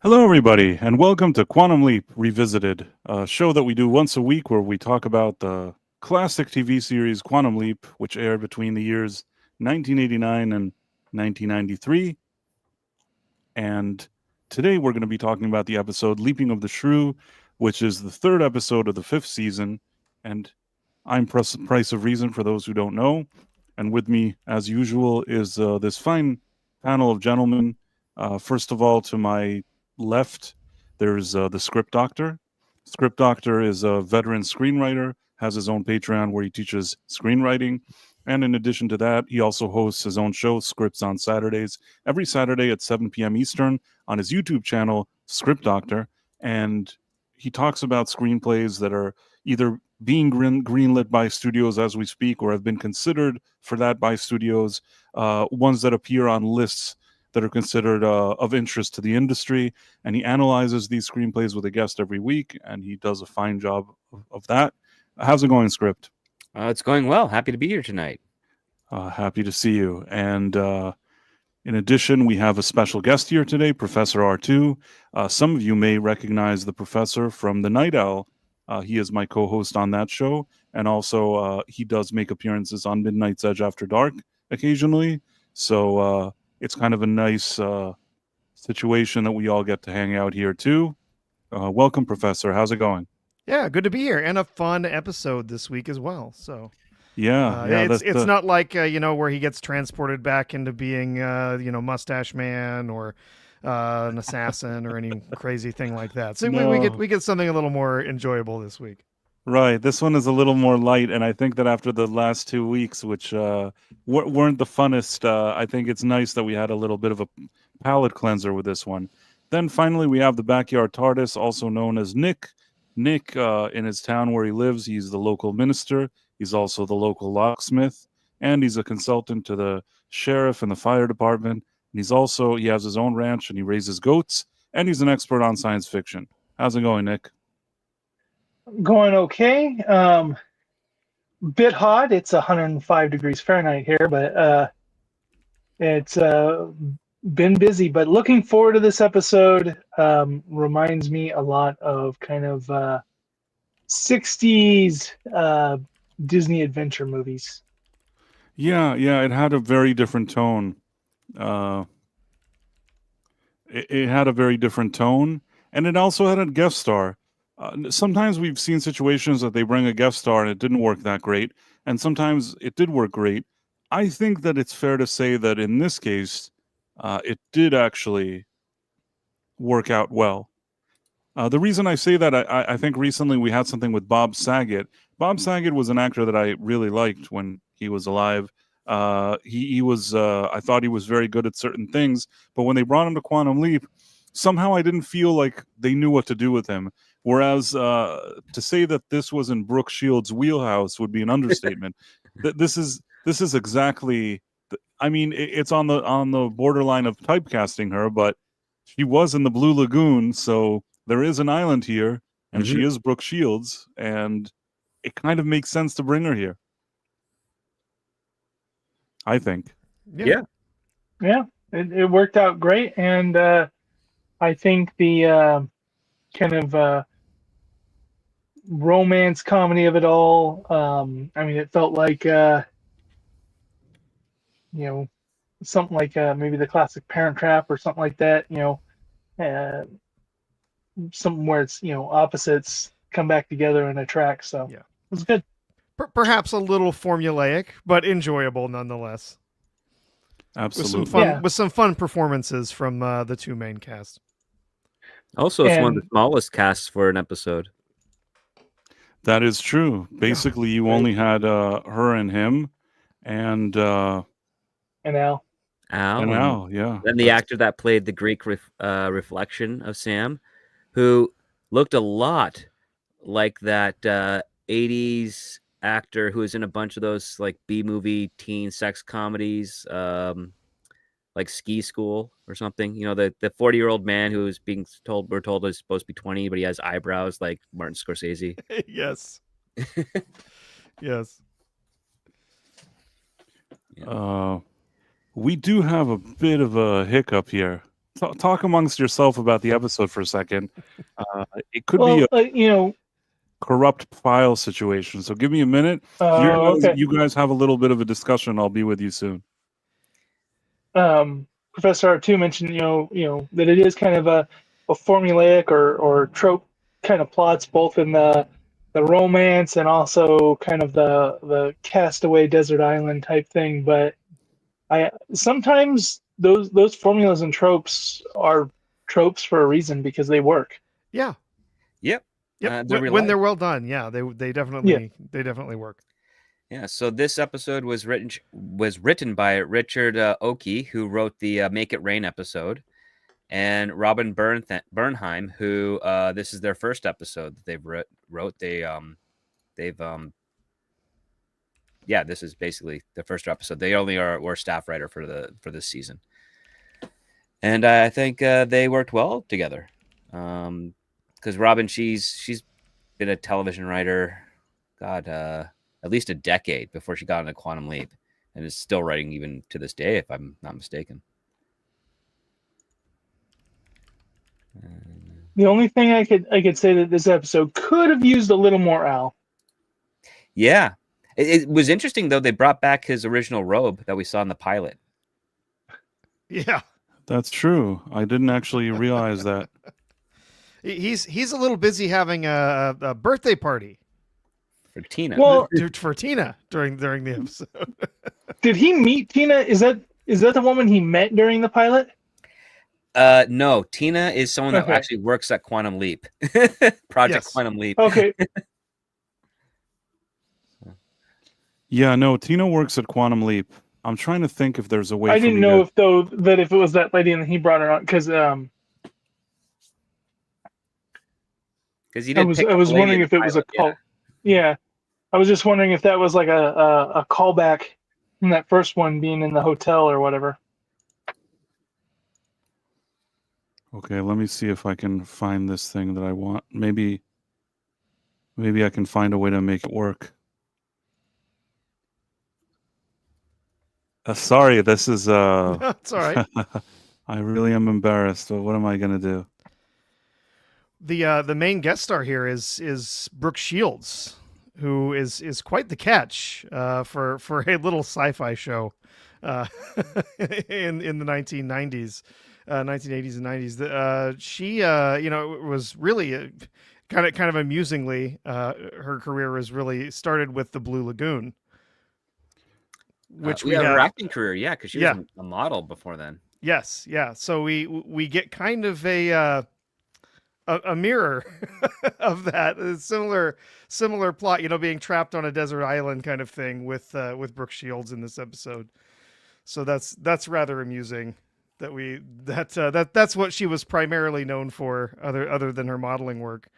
Hello, everybody, and welcome to Quantum Leap Revisited, a show that we do once a week where we talk about the classic TV series Quantum Leap, which aired between the years 1989 and 1993. And today we're going to be talking about the episode Leaping of the Shrew, which is the third episode of the fifth season. And I'm Price of Reason for those who don't know. And with me, as usual, is this fine panel of gentlemen. First of all, to my left, there's the Script Doctor. Script Doctor is a veteran screenwriter, has his own Patreon where he teaches screenwriting. And in addition to that, he also hosts his own show, Scripts on Saturdays, every Saturday at 7 p.m. Eastern on his YouTube channel, Script Doctor. And he talks about screenplays that are either being greenlit by studios as we speak or have been considered for that by studios, ones that appear on lists that are considered of interest to the industry. And he analyzes these screenplays with a guest every week, and he does a fine job of that. How's it going, Script? It's going well. Happy to be here tonight. Happy to see you. And in addition, we have a special guest here today, Professor R2. Some of you may recognize the professor from The Night Owl. He is my co-host on that show. And also, he does make appearances on Midnight's Edge After Dark occasionally. So it's kind of a nice situation that we all get to hang out here, too. Welcome, Professor. How's it going? Yeah, good to be here, and a fun episode this week as well. So, it's not like where he gets transported back into being Mustache Man or an assassin or any crazy thing like that. So we get something a little more enjoyable this week. Right, this one is a little more light, and I think that after the last 2 weeks, which weren't the funnest, I think it's nice that we had a little bit of a palate cleanser with this one. Then finally, we have the Backyard Tardis, also known as Nick. Nick, in his town where he lives, he's the local minister. He's also the local locksmith, and he's a consultant to the sheriff and the fire department. And he has his own ranch, and he raises goats, and he's an expert on science fiction. How's it going, Nick? Going okay. Bit hot. It's 105 degrees Fahrenheit here, but it's been busy. But looking forward to this episode. Reminds me a lot of kind of 60s Disney adventure movies. Yeah, it had a very different tone. It had a very different tone, and it also had a guest star. Sometimes we've seen situations that they bring a guest star and it didn't work that great, and sometimes it did work great. I think that it's fair to say that in this case, it did actually work out well. The reason I say that, I think recently we had something with Bob Saget. Bob Saget was an actor that I really liked when he was alive. He was, I thought he was very good at certain things, but when they brought him to Quantum Leap, somehow I didn't feel like they knew what to do with him. Whereas to say that this was in Brooke Shields' wheelhouse would be an understatement. This is exactly. I mean, it's on the borderline of typecasting her, but she was in the Blue Lagoon, so there is an island here, and she is Brooke Shields, and it kind of makes sense to bring her here. I think. Yeah, it worked out great, and I think the kind of romance comedy of it all. I mean, it felt like something like maybe the classic Parent Trap or something like that. Something where it's opposites come back together in a track. So yeah, it was good. Perhaps a little formulaic, but enjoyable nonetheless. Absolutely, with some fun performances from the two main cast. Also, it's one of the smallest casts for an episode. That is true. Basically, you only had her and him, and Al. And Al, yeah. And the actor that played the Greek reflection of Sam, who looked a lot like that 80s actor who was in a bunch of those like B-movie teen sex comedies, like Ski School or something. The 40-year-old man who is we're told is supposed to be 20, but he has eyebrows like Martin Scorsese. Yes. Yes. We do have a bit of a hiccup here talk amongst yourself about the episode for a second. It could be Well, a corrupt file situation. So give me a minute. okay. You guys have a little bit of a discussion. I'll be with you soon. Professor R2 mentioned, that it is kind of a formulaic or trope kind of plots, both in the romance and also kind of the castaway desert island type thing. But I sometimes those formulas and tropes are tropes for a reason because they work. Yeah. Yep. Yep. They're When they're well done, yeah, they definitely work. Yeah, so this episode was written by Richard Oakey, who wrote the Make It Rain episode, and Robin Bernheim, who this is their first episode that they've wrote. This is basically the first episode. They only were staff writer for this season, and I think they worked well together. Because Robin, she's been a television writer, at least a decade before she got into Quantum Leap, and is still writing even to this day, if I'm not mistaken. The only thing I could say that this episode could have used a little more Al. Yeah, it was interesting though. They brought back his original robe that we saw in the pilot. Yeah, that's true. I didn't actually realize that. He's a little busy having a birthday party for Tina. Well, for Tina during the episode. Did he meet Tina? Is that the woman he met during the pilot? No, Tina is someone that actually works at Quantum Leap. Project Quantum Leap. Okay. Yeah, no, Tina works at Quantum Leap. I'm trying to think if there's a way. I didn't know if it was that lady and he brought her on because I was wondering if it was a call. Yeah, I was just wondering if that was like a callback from that first one being in the hotel or whatever. Okay, let me see if I can find this thing that I want. Maybe I can find a way to make it work. Sorry, this is That's all right. I really am embarrassed, but what am I gonna do? The main guest star here is Brooke Shields, who is quite the catch for a little sci-fi show in the 1990s. 1980s and 90s. She was really kind of amusingly her career was really started with the Blue Lagoon, which her acting career, because she was a model before then. Yes, yeah. So we get kind of a mirror of that, a similar plot, being trapped on a desert island kind of thing with Brooke Shields in this episode. So that's rather amusing. That's what she was primarily known for, other than her modeling work,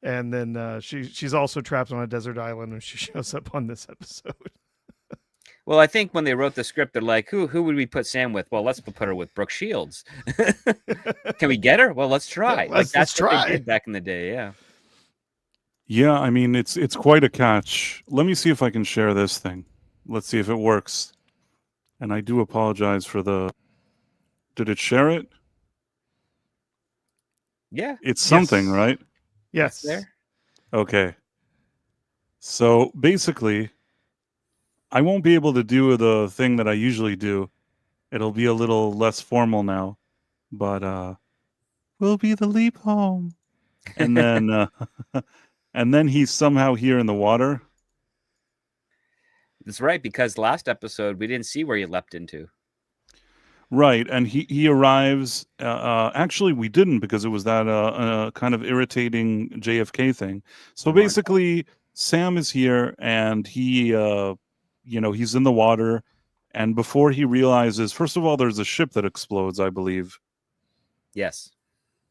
and then she's also trapped on a desert island when she shows up on this episode. Well, I think when they wrote the script, they're like, who would we put Sam with? Well, let's put her with Brooke Shields. Can we get her? Well, let's try. Yeah, let's try. What they did back in the day. Yeah. Yeah, I mean it's quite a catch. Let me see if I can share this thing. Let's see if it works. And I do apologize for the. Did it share it? Yeah. It's something, right? Yes. There. Okay. So basically, I won't be able to do the thing that I usually do. It'll be a little less formal now, but we'll be the leap home. And then and then he's somehow here in the water. That's right, because last episode we didn't see where he leapt into. Right, and he arrives. Actually, we didn't because it was that kind of irritating JFK thing. So basically, Sam is here, and he, he's in the water, and before he realizes, first of all, there's a ship that explodes, I believe. Yes.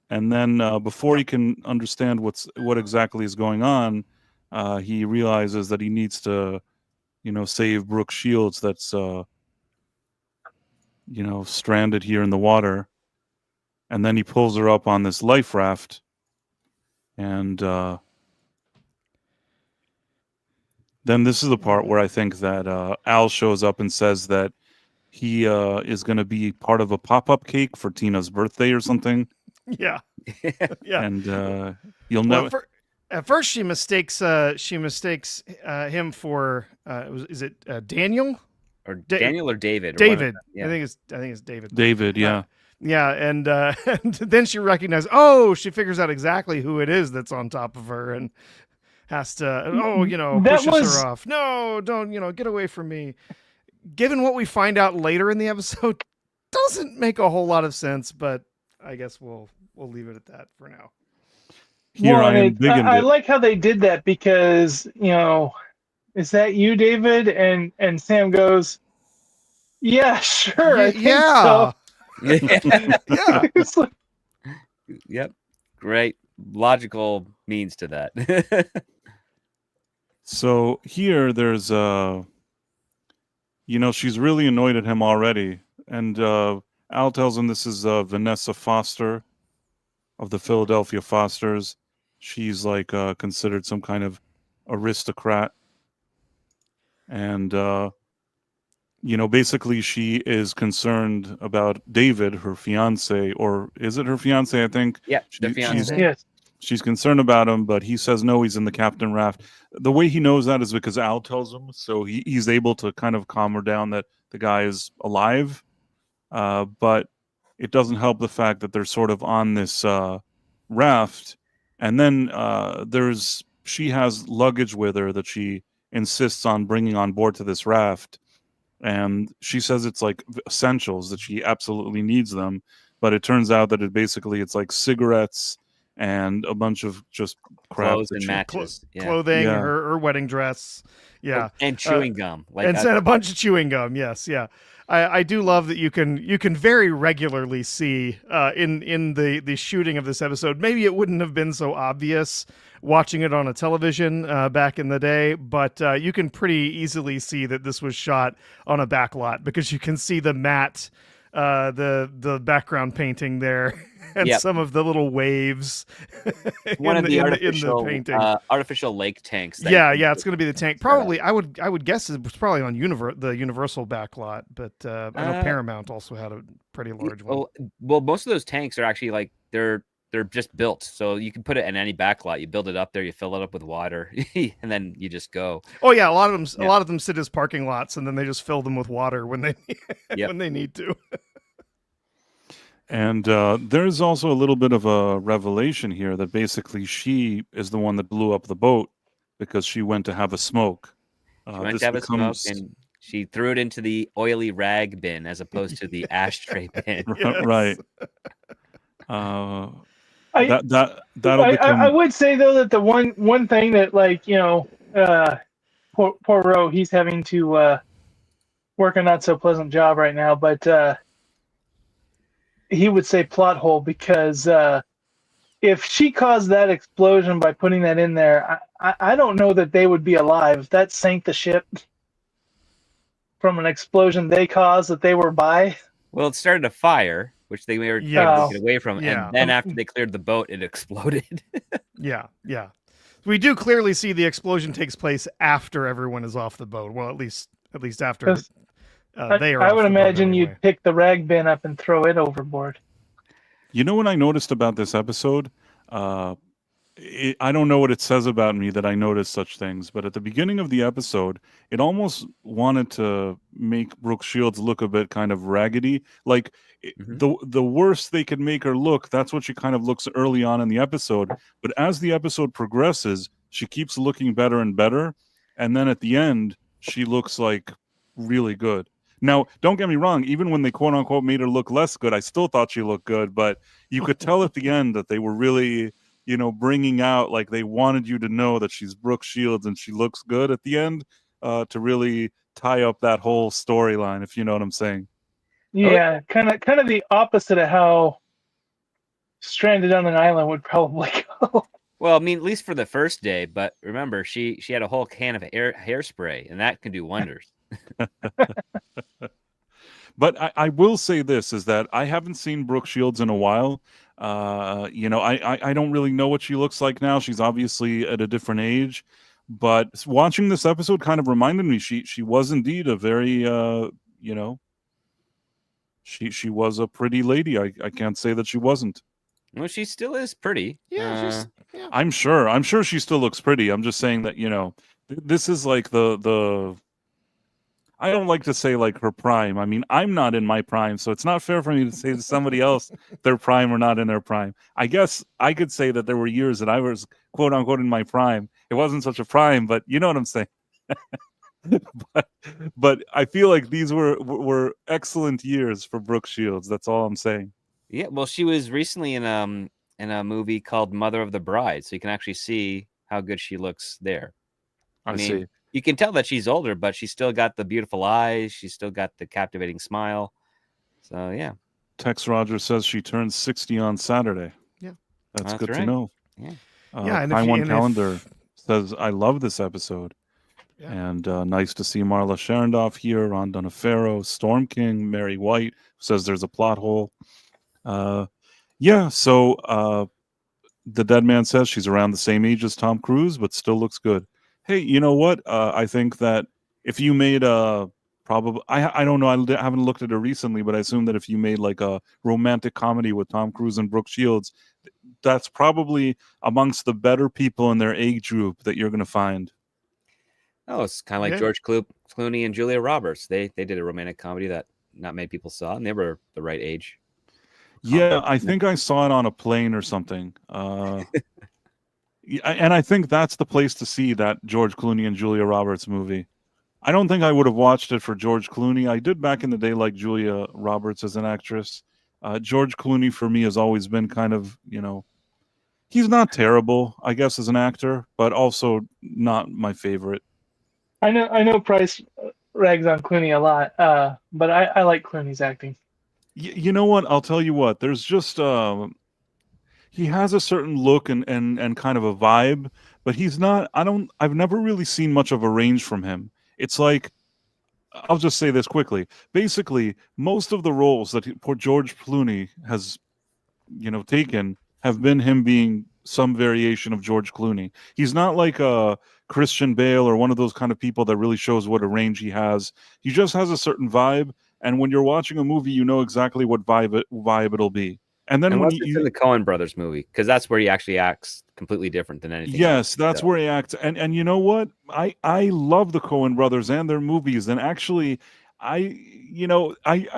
And then before he can understand what exactly is going on, he realizes that he needs to, save Brooke Shields. That's stranded here in the water, and then he pulls her up on this life raft, and then this is the part where I think that Al shows up and says that he is going to be part of a pop-up cake for Tina's birthday or something. Yeah. Yeah. And you'll Well, know. at first she mistakes him for is it Daniel Or Daniel or David? David. Yeah. I think it's David. David, yeah. Yeah, and then she recognizes. She figures out exactly who it is that's on top of her, and has to. That pushes her off. No, don't. Get away from me. Given what we find out later in the episode, doesn't make a whole lot of sense. But I guess we'll leave it at that for now. Here Well, I am big I into like how they did that because, is that you, David? And Sam goes, yeah, sure. I think so. Yeah. It's like, Yep. Great logical means to that. So here there's she's really annoyed at him already. And Al tells him this is Vanessa Foster of the Philadelphia Fosters. She's like considered some kind of aristocrat. And basically she is concerned about David, her fiance, or is it her fiance? I think. Yeah, the fiance. yes. She's concerned about him, but he says no, he's in the captain raft. The way he knows that is because Al tells him, so he's able to kind of calm her down that the guy is alive. But it doesn't help the fact that they're sort of on this raft, and then she has luggage with her that she insists on bringing on board to this raft, and she says it's like essentials, that she absolutely needs them, but it turns out that it's like cigarettes and a bunch of just crap. Clothes and matches. Clothing, Yeah. her wedding dress. Yeah. And chewing gum. And a bunch of chewing gum. Yes. Yeah. I do love that you can very regularly see in the shooting of this episode. Maybe it wouldn't have been so obvious watching it on a television back in the day, but you can pretty easily see that this was shot on a backlot because you can see the matte, the background painting there. And some of the little waves. One of the artificial, in the painting. Artificial lake tanks. It's going to be the tank. Probably, I would guess it was probably on the Universal backlot, but I know Paramount also had a pretty large one. Well, most of those tanks are actually like they're just built, so you can put it in any backlot. You build it up there, you fill it up with water, and then you just go. Oh yeah, a lot of them sit as parking lots, and then they just fill them with water when they when they need to. And there's also a little bit of a revelation here that basically she is the one that blew up the boat because she went to have a smoke. She went to have a smoke, and she threw it into the oily rag bin as opposed to the ashtray bin. Right. I would say though that the one thing that, like, poor Ro, he's having to work a not so pleasant job right now, but he would say plot hole, because if she caused that explosion by putting that in there, I don't know that they would be alive. That sank the ship from an explosion they caused that they were by. Well, it started a fire, which they were trying to get away from, and then after they cleared the boat, it exploded. Yeah. We do clearly see the explosion takes place after everyone is off the boat. Well, at least after they are. I would imagine anyway. you'd pick the rag bin up and throw it overboard. You know what I noticed about this episode? I don't know what it says about me that I noticed such things, but at the beginning of the episode, it almost wanted to make Brooke Shields look a bit kind of raggedy. Like the worse they could make her look, that's what she kind of looks early on in the episode. But as the episode progresses, she keeps looking better and better. And then at the end, she looks like really good. Now, don't get me wrong, even when they quote unquote made her look less good, I still thought she looked good, but you could tell at the end that they were really, bringing out, like, they wanted you to know that she's Brooke Shields and she looks good at the end, to really tie up that whole storyline, if you know what I'm saying. Yeah, kind of the opposite of how Stranded on an Island would probably go. Well, I mean, at least for the first day, but remember, she had a whole can of hairspray, and that can do wonders. But I will say this, is that I haven't seen Brooke Shields in a while. I don't really know what she looks like now. She's obviously at a different age, but watching this episode kind of reminded me she was indeed a very she was a pretty lady. I can't say that she wasn't. Well, she still is pretty. Yeah, I'm sure she still looks pretty. I'm just saying that, this is like the I don't like to say like her prime. I mean, I'm not in my prime, so it's not fair for me to say to somebody else their prime or not in their prime. I guess I could say that there were years that I was quote unquote in my prime. It wasn't such a prime, but you know what I'm saying. but I feel like these were excellent years for Brooke Shields. That's all I'm saying. Yeah, well, she was recently in a movie called Mother of the Bride, so you can actually see how good she looks there. I see. You can tell that she's older, but she's still got the beautiful eyes. She's still got the captivating smile. So, yeah. Tex Rogers says she turns 60 on Saturday. Yeah. That's good right. to know. Yeah. And Taiwan Calendar says, I love this episode. Yeah. And nice to see Marla Sharondoff here, Ron Donofero, Storm King, Mary White, says there's a plot hole. So the dead man says she's around the same age as Tom Cruise, but still looks good. Hey, you know what? I think that if you made a I don't know, I haven't looked at it recently, but I assume that if you made like a romantic comedy with Tom Cruise and Brooke Shields, that's probably amongst the better people in their age group that you're going to find. Oh, it's kind of like George Clooney and Julia Roberts. They did a romantic comedy that not many people saw, and they were the right age. Yeah, I think I saw it on a plane or something. And I think that's the place to see that George Clooney and Julia Roberts movie. I don't think I would have watched it for George Clooney. I did back in the day like Julia Roberts as an actress. George Clooney for me has always been kind of, he's not terrible, I guess, as an actor, but also not my favorite. I know Price rags on Clooney a lot, but I like Clooney's acting. You know what? I'll tell you what. There's just he has a certain look and kind of a vibe, but he's not. I've never really seen much of a range from him. It's like, I'll just say this quickly. Basically, most of the roles that poor George Clooney has, taken have been him being some variation of George Clooney. He's not like a Christian Bale or one of those kind of people that really shows what a range he has. He just has a certain vibe, and when you're watching a movie, you know exactly what vibe it'll be. And then Unless when it's in the Coen Brothers movie, because that's where he actually acts completely different than anything. Yes, that's where he acts. And you know what? I love the Coen Brothers and their movies. And actually, I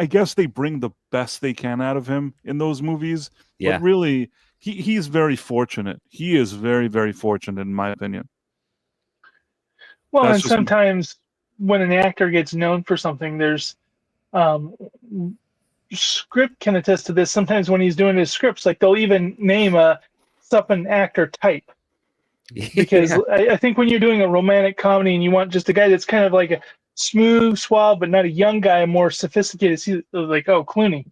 guess they bring the best they can out of him in those movies. Yeah. But really, he's very fortunate. He is very, very fortunate, in my opinion. Well, and sometimes when an actor gets known for something, there's script can attest to this. Sometimes when he's doing his scripts, like they'll even name a an actor type. Because I think when you're doing a romantic comedy and you want just a guy that's kind of like a smooth, suave, but not a young guy, a more sophisticated, like, oh, Clooney.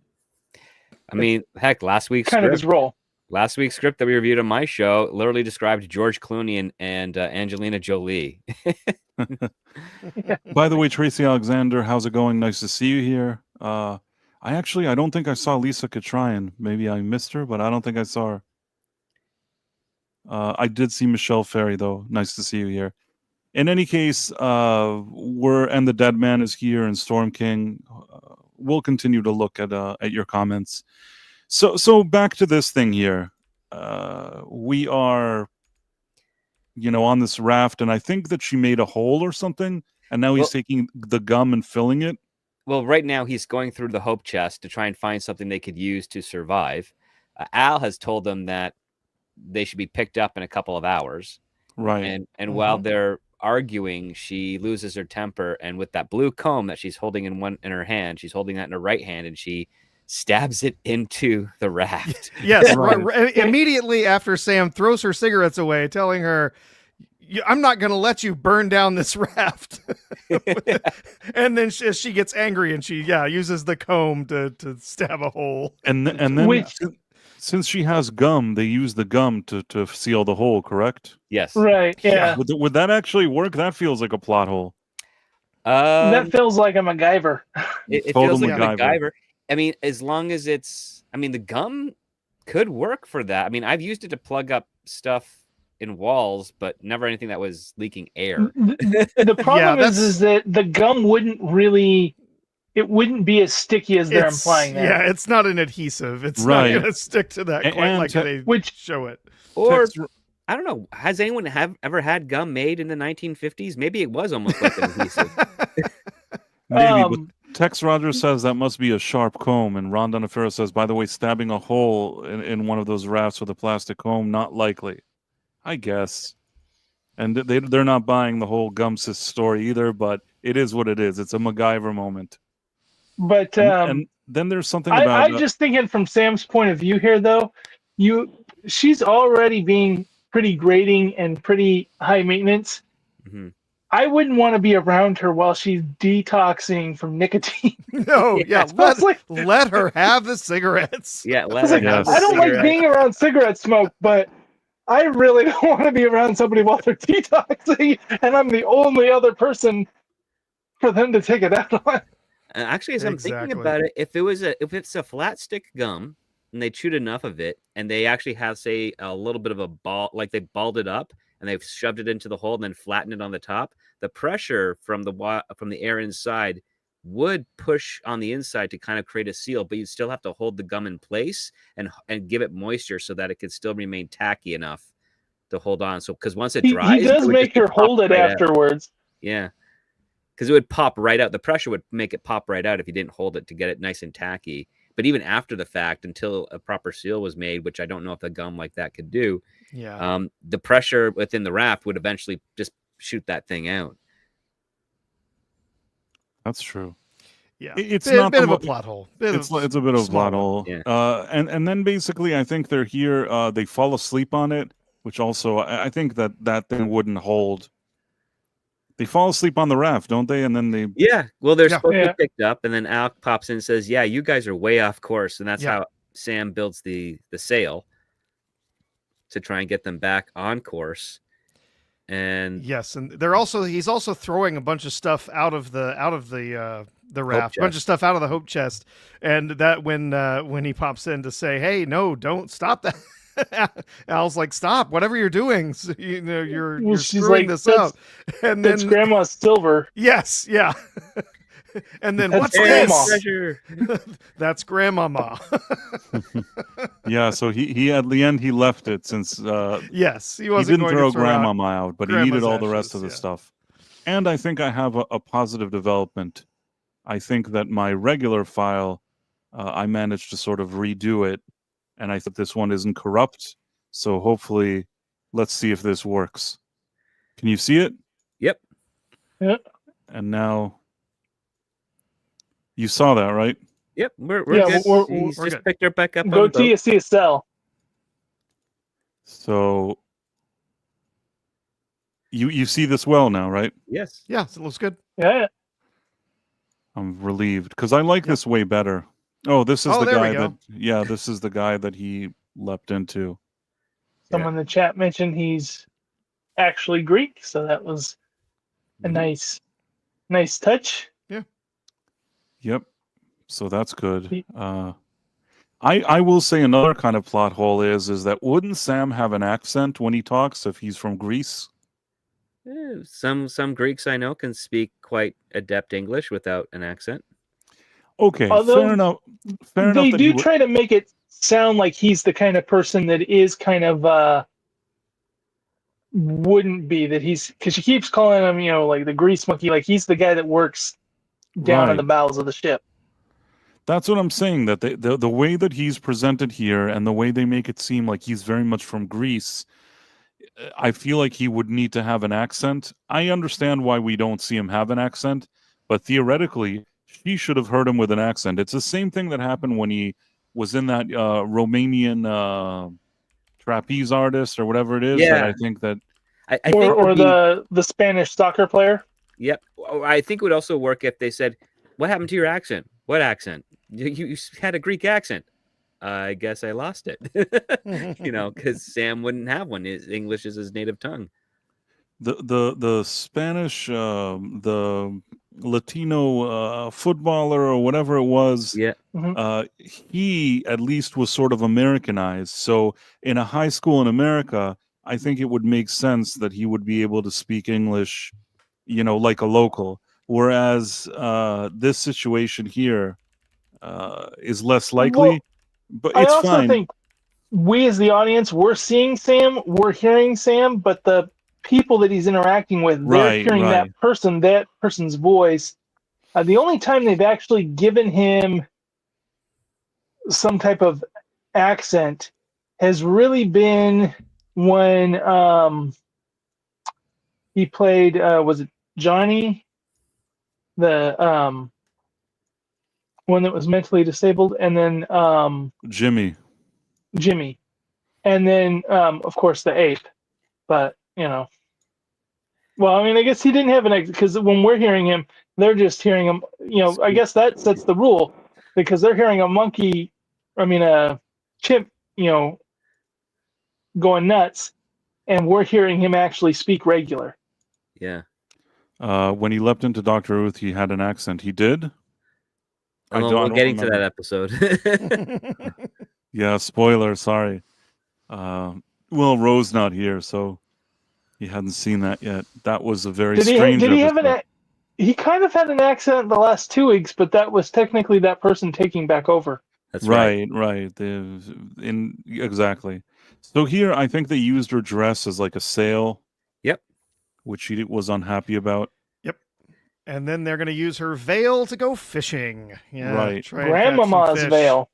I mean, heck, last week's kind of his role. Last week's script that we reviewed on my show literally described George Clooney and Angelina Jolie. By the way, Tracy Alexander, how's it going? Nice to see you here. I don't think I saw Lisa Catrine. Maybe I missed her, but I don't think I saw her. I did see Michelle Ferry, though. Nice to see you here. In any case, and the Dead Man is here, and Storm King. We'll continue to look at your comments. So back to this thing here. We are, on this raft, and I think that she made a hole or something, and now he's taking the gum and filling it. Well, right now he's going through the hope chest to try and find something they could use to survive. Al has told them that they should be picked up in a couple of hours. Right. And while they're arguing, she loses her temper, and with that blue comb that she's holding in her hand, she's holding that in her right hand, and she stabs it into the raft. Yes, right. Immediately after Sam throws her cigarettes away, telling her, I'm not going to let you burn down this raft. And then she gets angry and she uses the comb to stab a hole. And then since she has gum, they use the gum to seal the hole, correct? Yes. Right, yeah. Would that actually work? That feels like a plot hole. That feels like a MacGyver. It feels like MacGyver. I mean, as long as the gum could work for that. I mean, I've used it to plug up stuff in walls, but never anything that was leaking air. The problem is that the gum wouldn't really it wouldn't be as sticky as they're implying that. Yeah, it's not an adhesive. It's Right. not going to stick to that quite And like they which- show it. Or Tex- I don't know. Has anyone ever had gum made in the 1950s? Maybe it was almost like an adhesive. Maybe, but Tex Rogers says that must be a sharp comb, and Ron Donofrio says, by the way, stabbing a hole in one of those rafts with a plastic comb, not likely. I guess. And they're not buying the whole Gumsys story either, but it is what it is. It's a MacGyver moment. But And then there's something about... I just thinking from Sam's point of view here, though, she's already being pretty grating and pretty high maintenance. Mm-hmm. I wouldn't want to be around her while she's detoxing from nicotine. No, yeah, let her have the cigarettes. Yeah, I don't like being around cigarette smoke, but I really don't want to be around somebody while they're detoxing, and I'm the only other person for them to take it out on. Actually, as I'm thinking about it, if it's a flat stick gum and they chewed enough of it, and they actually have, say, a little bit of a ball, like they balled it up and they've shoved it into the hole and then flattened it on the top, the pressure from the air inside would push on the inside to kind of create a seal, but you still have to hold the gum in place and give it moisture so that it can still remain tacky enough to hold on. So because once it dries, he does make her hold it afterwards. Yeah, because it would pop right out. The pressure would make it pop right out if you didn't hold it to get it nice and tacky. But even after the fact, until a proper seal was made, which I don't know if a gum like that could do, the pressure within the raft would eventually just shoot that thing out. That's true. Yeah, it's not not a bit of a plot hole. It's a bit of a plot hole. Yeah. And then basically, I think they're here. They fall asleep on it, which also I think that thing wouldn't hold. They fall asleep on the raft, don't they? And then they... Yeah, well, they're supposed to be picked up, and then Alec pops in and says, yeah, you guys are way off course. And that's how Sam builds the sail to try and get them back on course. And yes, and he's also throwing a bunch of stuff out of the raft, a bunch of stuff out of the hope chest. And that when he pops in to say, hey, no, don't stop that. Al's like, stop whatever you're doing. So, you're screwing this up. And then Grandma's silver. Yes, yeah. And then what's this? That's Grandmama. Yeah, so he at the end he left it since yes, he didn't going throw to throw Grandmama out, but he needed all the rest ashes, of the stuff. And I think I have a positive development. I think that my regular file, I managed to sort of redo it. And I thought this one isn't corrupt. So hopefully, let's see if this works. Can you see it? Yep. Yep. And now, you saw that, right? Yep. We're good. He's we're just good. picked her back up. Go TSL. So, you see this well now, right? Yes. Yeah, it looks good. Yeah. I'm relieved because I like this way better. Oh, this is the there guy we that... go. Yeah, this is the guy that he leapt into. Someone in the chat mentioned he's actually Greek, so that was a nice touch. Yep. So that's good. I will say another kind of plot hole is that wouldn't Sam have an accent when he talks if he's from Greece? Some Greeks I know can speak quite adept English without an accent. Okay, Although fair enough. They do try to make it sound like he's the kind of person that is kind of wouldn't be that he's, because she keeps calling him, like the grease monkey, like he's the guy that works down in the bowels of the ship. That's what I'm saying. That the way that he's presented here and the way they make it seem like he's very much from Greece, I feel like he would need to have an accent. I understand why we don't see him have an accent, but theoretically, she should have heard him with an accent. It's the same thing that happened when he was in that Romanian trapeze artist or whatever it is. Yeah. That I think that... I think the Spanish soccer player. Yep. I think it would also work if they said, what happened to your accent? What accent? You had a Greek accent. I guess I lost it. Because Sam wouldn't have one. English is his native tongue. The Spanish, the Latino footballer or whatever it was, he at least was sort of Americanized. So in a high school in America, I think it would make sense that he would be able to speak English, like a local. whereas this situation here is less likely. Well, but I it's also fine. think we as the audience, we're seeing Sam, we're hearing Sam, but the people that he's interacting with, they're Right, hearing right. that person's voice. The only time they've actually given him some type of accent has really been when he played was it Johnny, the one that was mentally disabled, and then Jimmy. Jimmy, and then of course the ape. But well, I mean, I guess he didn't have an exit because when we're hearing him, they're just hearing him. I guess that sets the rule because they're hearing a monkey, I mean a chimp, going nuts, and we're hearing him actually speak regular. Yeah. When he leapt into Dr. Ruth, he had an accent. He did? We're getting to that remember. episode. Yeah, spoiler, sorry. Well, Roe's not here, so he hadn't seen that yet. That was a very strange Did he episode. have he kind of had an accent the last 2 weeks, but that was technically that person taking back over. That's right. Right. Exactly. So here, I think they used her dress as like a sail. Yep. Which she was unhappy about. Yep. And then they're going to use her veil to go fishing. Yeah, Right. try and catch some Grandmama's fish. veil.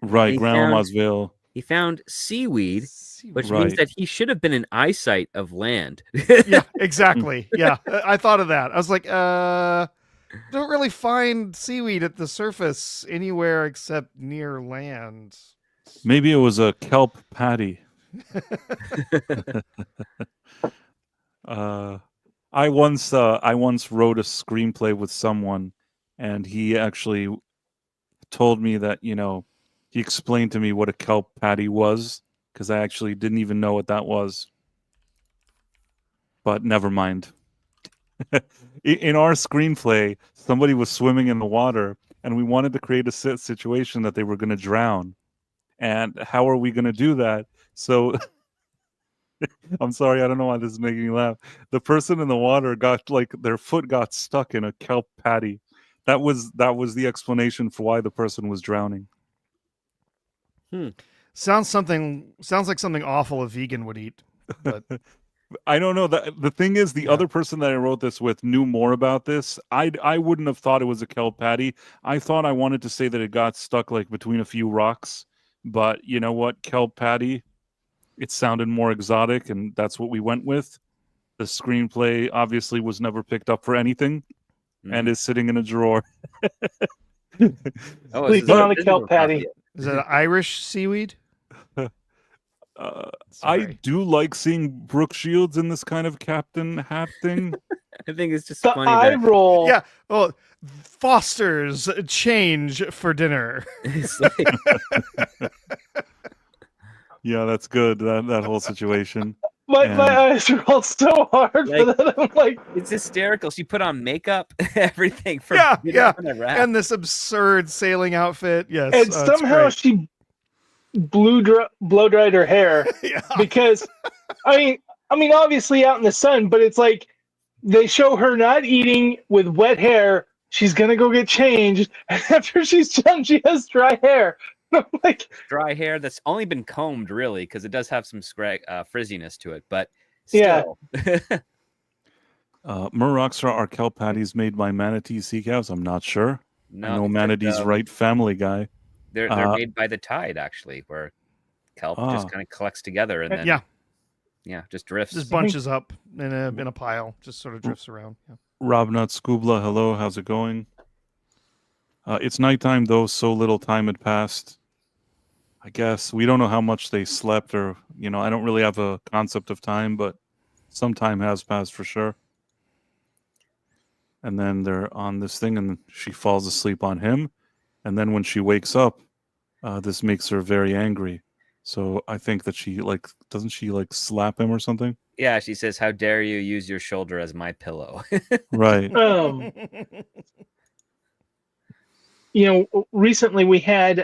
Right, He Grandmama's veil. He found seaweed, which Right. means that he should have been in eyesight of land. Yeah, exactly. Yeah, I thought of that. I was like, don't really find seaweed at the surface anywhere except near land. Maybe it was a kelp patty. I once wrote a screenplay with someone, and he actually told me that he explained to me what a kelp patty was because I actually didn't even know what that was. But never mind. In our screenplay, somebody was swimming in the water, and we wanted to create a situation that they were going to drown. And how are we going to do that? So, I'm sorry, I don't know why this is making me laugh. The person in the water got their foot got stuck in a kelp patty. That was the explanation for why the person was drowning. Sounds like something awful a vegan would eat. But I don't know. The thing is, the other person that I wrote this with knew more about this. I wouldn't have thought it was a kelp patty. I thought I wanted to say that it got stuck between a few rocks. But you know what? Kelp patty, it sounded more exotic, and that's what we went with. The screenplay obviously was never picked up for anything and is sitting in a drawer. Sleeping on a kelp patty. Is that an Irish seaweed? I do like seeing Brooke Shields in this kind of captain hat thing. I think it's just The funny eye that roll. Yeah. Well, Foster's change for dinner. it's like, Yeah, that's good. That whole situation. My eyes rolled so hard for that. I'm like, it's hysterical. She put on makeup, everything for Yeah. on a wrap. And this absurd sailing outfit. Yes. and it's somehow great. she blow dried her hair Yeah. because I mean obviously out in the sun, but it's like they show her not eating with wet hair. She's gonna go get changed, and after she's done, she has dry hair. I'm like, Dry hair that's only been combed, really, because it does have some frizziness to it. But Yeah. still, Murrockstar are kelp patties made by Manatee Sea Cows? I'm not sure. no, I know Manatee's right, Family Guy. They're made by the tide, actually, where kelp just kind of collects together and then just drifts. Just bunches up in a pile, just sort of drifts around. Yeah. Robnut Scoobla, hello, how's it going? It's nighttime, though, so little time had passed. I guess we don't know how much they slept, or I don't really have a concept of time, but some time has passed for sure. And then they're on this thing, and she falls asleep on him. And then when she wakes up, this makes her very angry. So I think that she doesn't she slap him or something? Yeah, she says, "How dare you use your shoulder as my pillow?" Right. Recently we had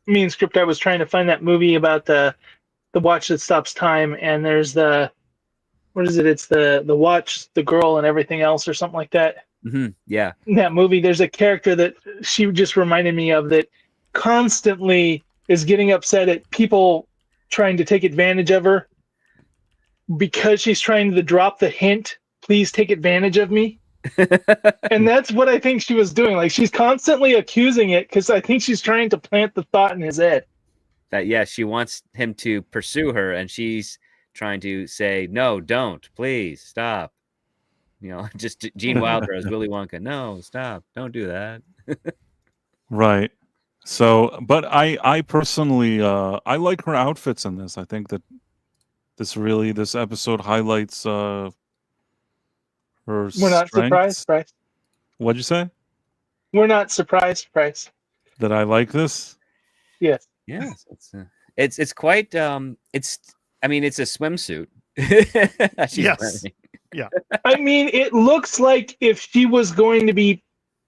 me and Script. I was trying to find that movie about the watch that stops time, and there's the what is it? It's the watch, the girl, and everything else, or something like that. Yeah. In that movie, there's a character that she just reminded me of that constantly is getting upset at people trying to take advantage of her because she's trying to drop the hint, please take advantage of me. And that's what I think she was doing. Like, she's constantly accusing it because I think she's trying to plant the thought in his head. That, yeah, she wants him to pursue her, and she's trying to say, no, don't, please, stop. You know, just Gene Wilder as Willy Wonka. No, stop, don't do that. Right. So, but I personally, I like her outfits in this. I think that this episode highlights her We're not strengths. surprised, Bryce. What'd you say? We're not surprised, Bryce. That I like this? Yes. Yes, it's quite it's I mean, it's a swimsuit. She's Yes. wearing. Yeah. I mean, it looks like if she was going to be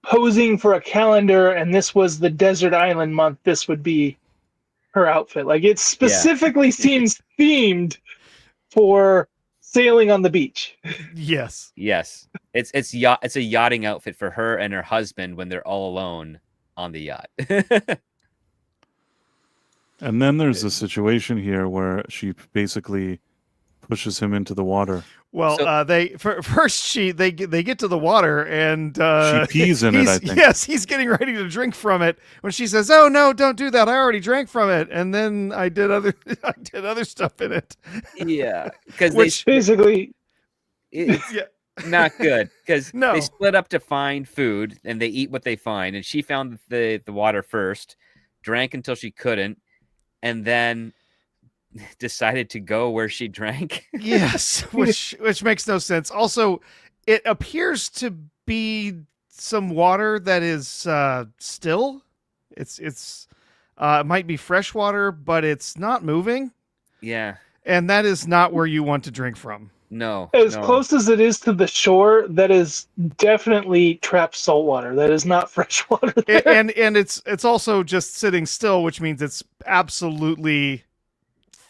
posing for a calendar and this was the desert island month, this would be her outfit. Like, it specifically seems themed for sailing on the beach. Yes. Yes, it's a yachting outfit for her and her husband when they're all alone on the yacht. And then there's a situation here where she basically pushes him into the water. Well, So- first they get to the water and She pees in it, I think. Yes, he's getting ready to drink from it when she says, "Oh no, don't do that! I already drank from it, and then I did other stuff in it." Yeah, because Which- Basically, it's Yeah. not good because No. they split up to find food and they eat what they find, and she found the water first, drank until she couldn't, and then decided to go where she drank. Yes, which makes no sense. Also, it appears to be some water that is still. It's it might be fresh water, but it's not moving, Yeah, and that is not where you want to drink from. no, as no. close as it is to the shore, that is definitely trapped salt water. That is not fresh water. There. and it's also just sitting still, which means it's absolutely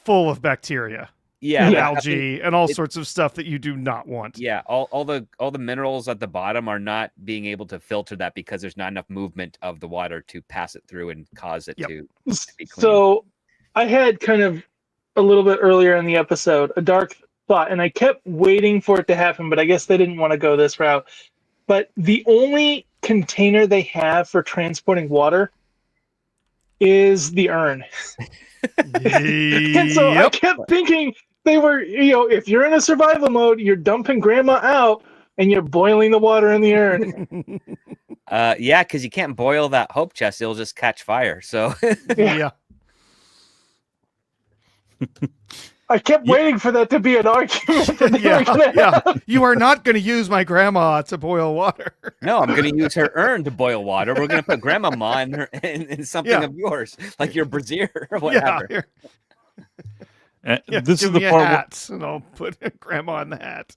full of bacteria, Yeah, and like, algae, and all it- sorts of stuff that you do not want. yeah, all the minerals at the bottom are not being able to filter that because there's not enough movement of the water to pass it through and cause it Yep. to be clean. So I had kind of a little bit earlier in the episode a dark thought, and I kept waiting for it to happen, but I guess they didn't want to go this route. But the only container they have for transporting water is the urn. And so I Yep. kept thinking they were, if you're in a survival mode, you're dumping grandma out and you're boiling the water in the urn. Yeah, because you can't boil that hope chest; it'll just catch fire. So Yeah. I kept waiting for that to be an argument. That they were gonna Yeah. have. You are not going to use my grandma to boil water. no, I'm going to use her urn to boil water. We're going to put Grandmama in something Yeah. of yours, like your brazier or Yeah. whatever. Here, And yeah, this is give the me a part. hat, and I'll put grandma in the hat.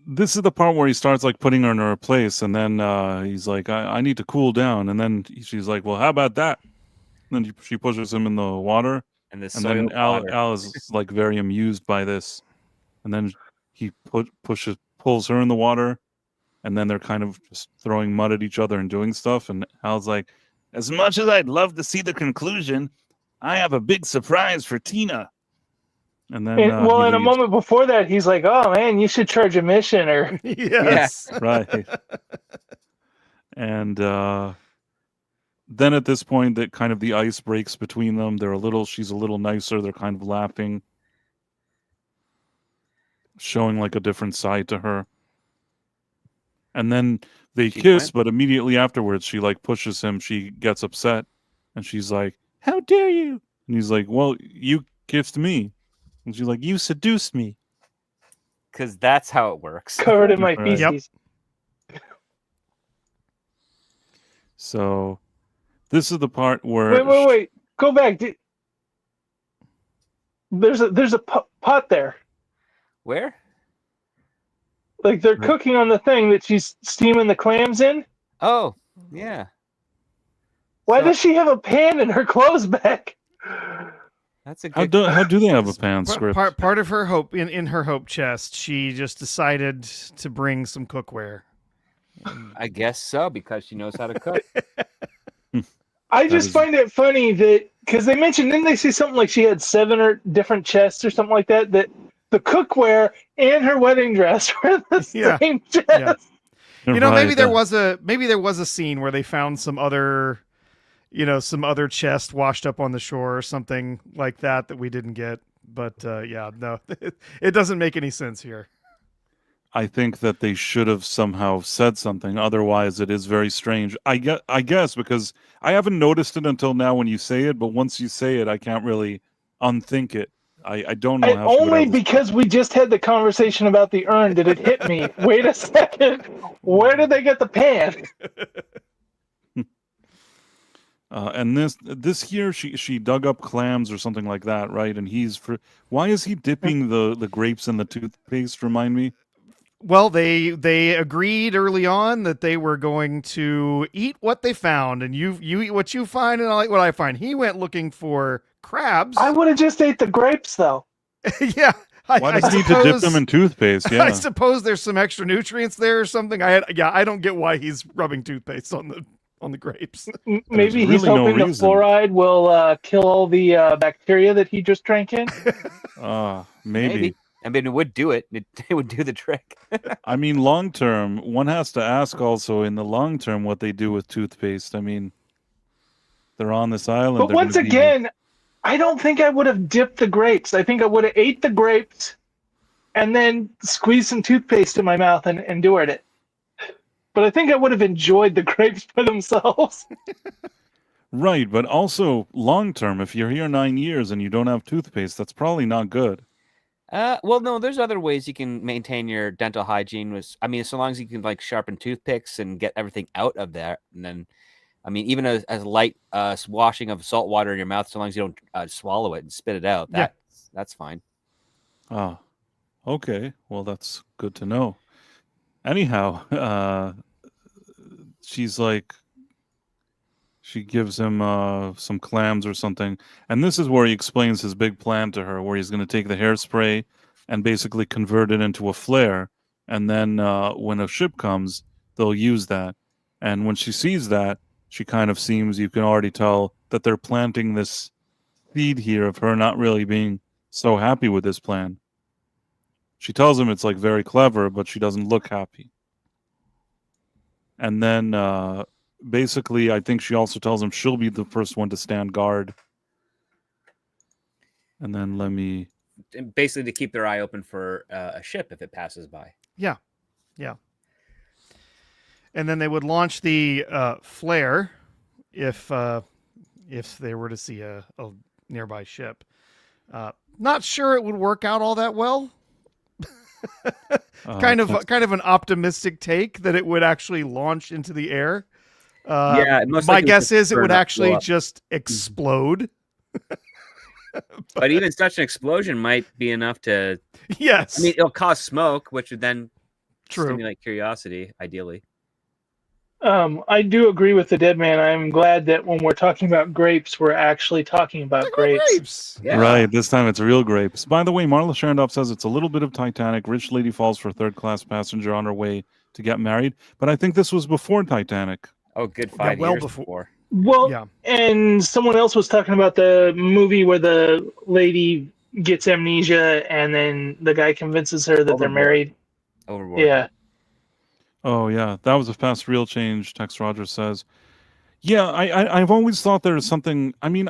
This is the part where he starts like putting her in her place, and then he's like, I need to cool down," and then she's like, "Well, how about that?" And then she pushes him in the water, And the and soil then water. Al is like very amused by this, and then he pulls her in the water, and then they're kind of just throwing mud at each other and doing stuff, and Al's like, "As much as I'd love to see the conclusion, I have a big surprise for Tina." And then And, well, he in a leaves. moment before that, he's like, "Oh man, you should charge admission." Or Yes. Right. And then at this point, that kind of the ice breaks between them. She's a little nicer. They're kind of laughing, showing like a different side to her. And then they She kiss, went. but immediately afterwards, she like pushes him. She gets upset, and she's like, "How dare you?" And he's like, "Well, you kissed me." And she's like, "You seduced me." Because that's how it works. covered in my Right. feces. So this is the part where Wait. Go back. There's a pot there. Where? Like they're Right. cooking on the thing that she's steaming the clams in. Oh, yeah. Why So- does she have a pan in her clothes bag? That's a How good. do they have a pan script? Part of her hope in her hope chest, she just decided to bring some cookware. I guess so, because she knows how to cook. I That just is- find it funny that because they mentioned, didn't they say something like she had 7 or different chests or something like that? That the cookware and her wedding dress were the Yeah. same chest. Yeah. You know, maybe Right, there was a scene where they found some other chest washed up on the shore or something like that we didn't get. But yeah, no, it doesn't make any sense here. I think that they should have somehow said something. Otherwise, it is very strange. I guess because I haven't noticed it until now when you say it, but once you say it, I can't really unthink it. I don't know And how she would only have this because we just had the conversation about the urn did it hit me. Wait a second. Where did they get the pan? and this here, she dug up clams or something like that, right? And why is he dipping the grapes in the toothpaste? Remind me. Well, they agreed early on that they were going to eat what they found, and you eat what you find, and I like what I find. He went looking for crabs. I would have just ate the grapes, though. Yeah. Why does he need to dip them in toothpaste? I Yeah. suppose there's some extra nutrients there or something. I don't get why he's rubbing toothpaste on the grapes. Maybe he's really no hoping the reason. fluoride will kill all the bacteria that he just drank in. Maybe. I mean, it would do it. It would do the trick. I mean, long term, one has to ask also in the long term what they do with toothpaste. I mean, they're on this island. But they're once gonna be- again, I don't think I would have dipped the grapes. I think I would have ate the grapes and then squeezed some toothpaste in my mouth and endured it. But I think I would have enjoyed the grapes by themselves. Right, but also long term, if you're here 9 years and you don't have toothpaste, that's probably not good. Well, no, there's other ways you can maintain your dental hygiene. So long as you can like sharpen toothpicks and get everything out of there, and then, I mean, even as light washing of salt water in your mouth, so long as you don't swallow it and spit it out, that's fine. Ah, okay. Well, that's good to know. Anyhow, she's like, she gives him some clams or something. And this is where he explains his big plan to her, where he's going to take the hairspray and basically convert it into a flare. And then when a ship comes, they'll use that. And when she sees that, she kind of seems, you can already tell that they're planting this seed here of her not really being so happy with this plan. She tells him it's like very clever, but she doesn't look happy. And then basically, I think she also tells him she'll be the first one to stand guard. And then Basically, to keep their eye open for a ship if it passes by. Yeah. And then they would launch the flare if they were to see a nearby ship. Not sure it would work out all that well. Kind of an optimistic take that it would actually launch into the air. My guess is it would actually just explode. But even such an explosion might be enough to. Yes. I mean, it'll cause smoke, which would then True. stimulate curiosity, ideally. I do agree with the dead man. I'm glad that when we're talking about grapes, we're actually talking about grapes. Yeah. Right, this time it's real grapes. By the way, Marla Sharendorf says it's a little bit of Titanic. Rich lady falls for third-class passenger on her way to get married. But I think this was before Titanic. Oh, good 5 well years before. Well, Yeah. and someone else was talking about the movie where the lady gets amnesia and then the guy convinces her that they're Overboard. married. Overboard. Yeah. Oh, yeah, that was a fast real change, Tex Rogers says. Yeah, I've always thought there was something... I mean,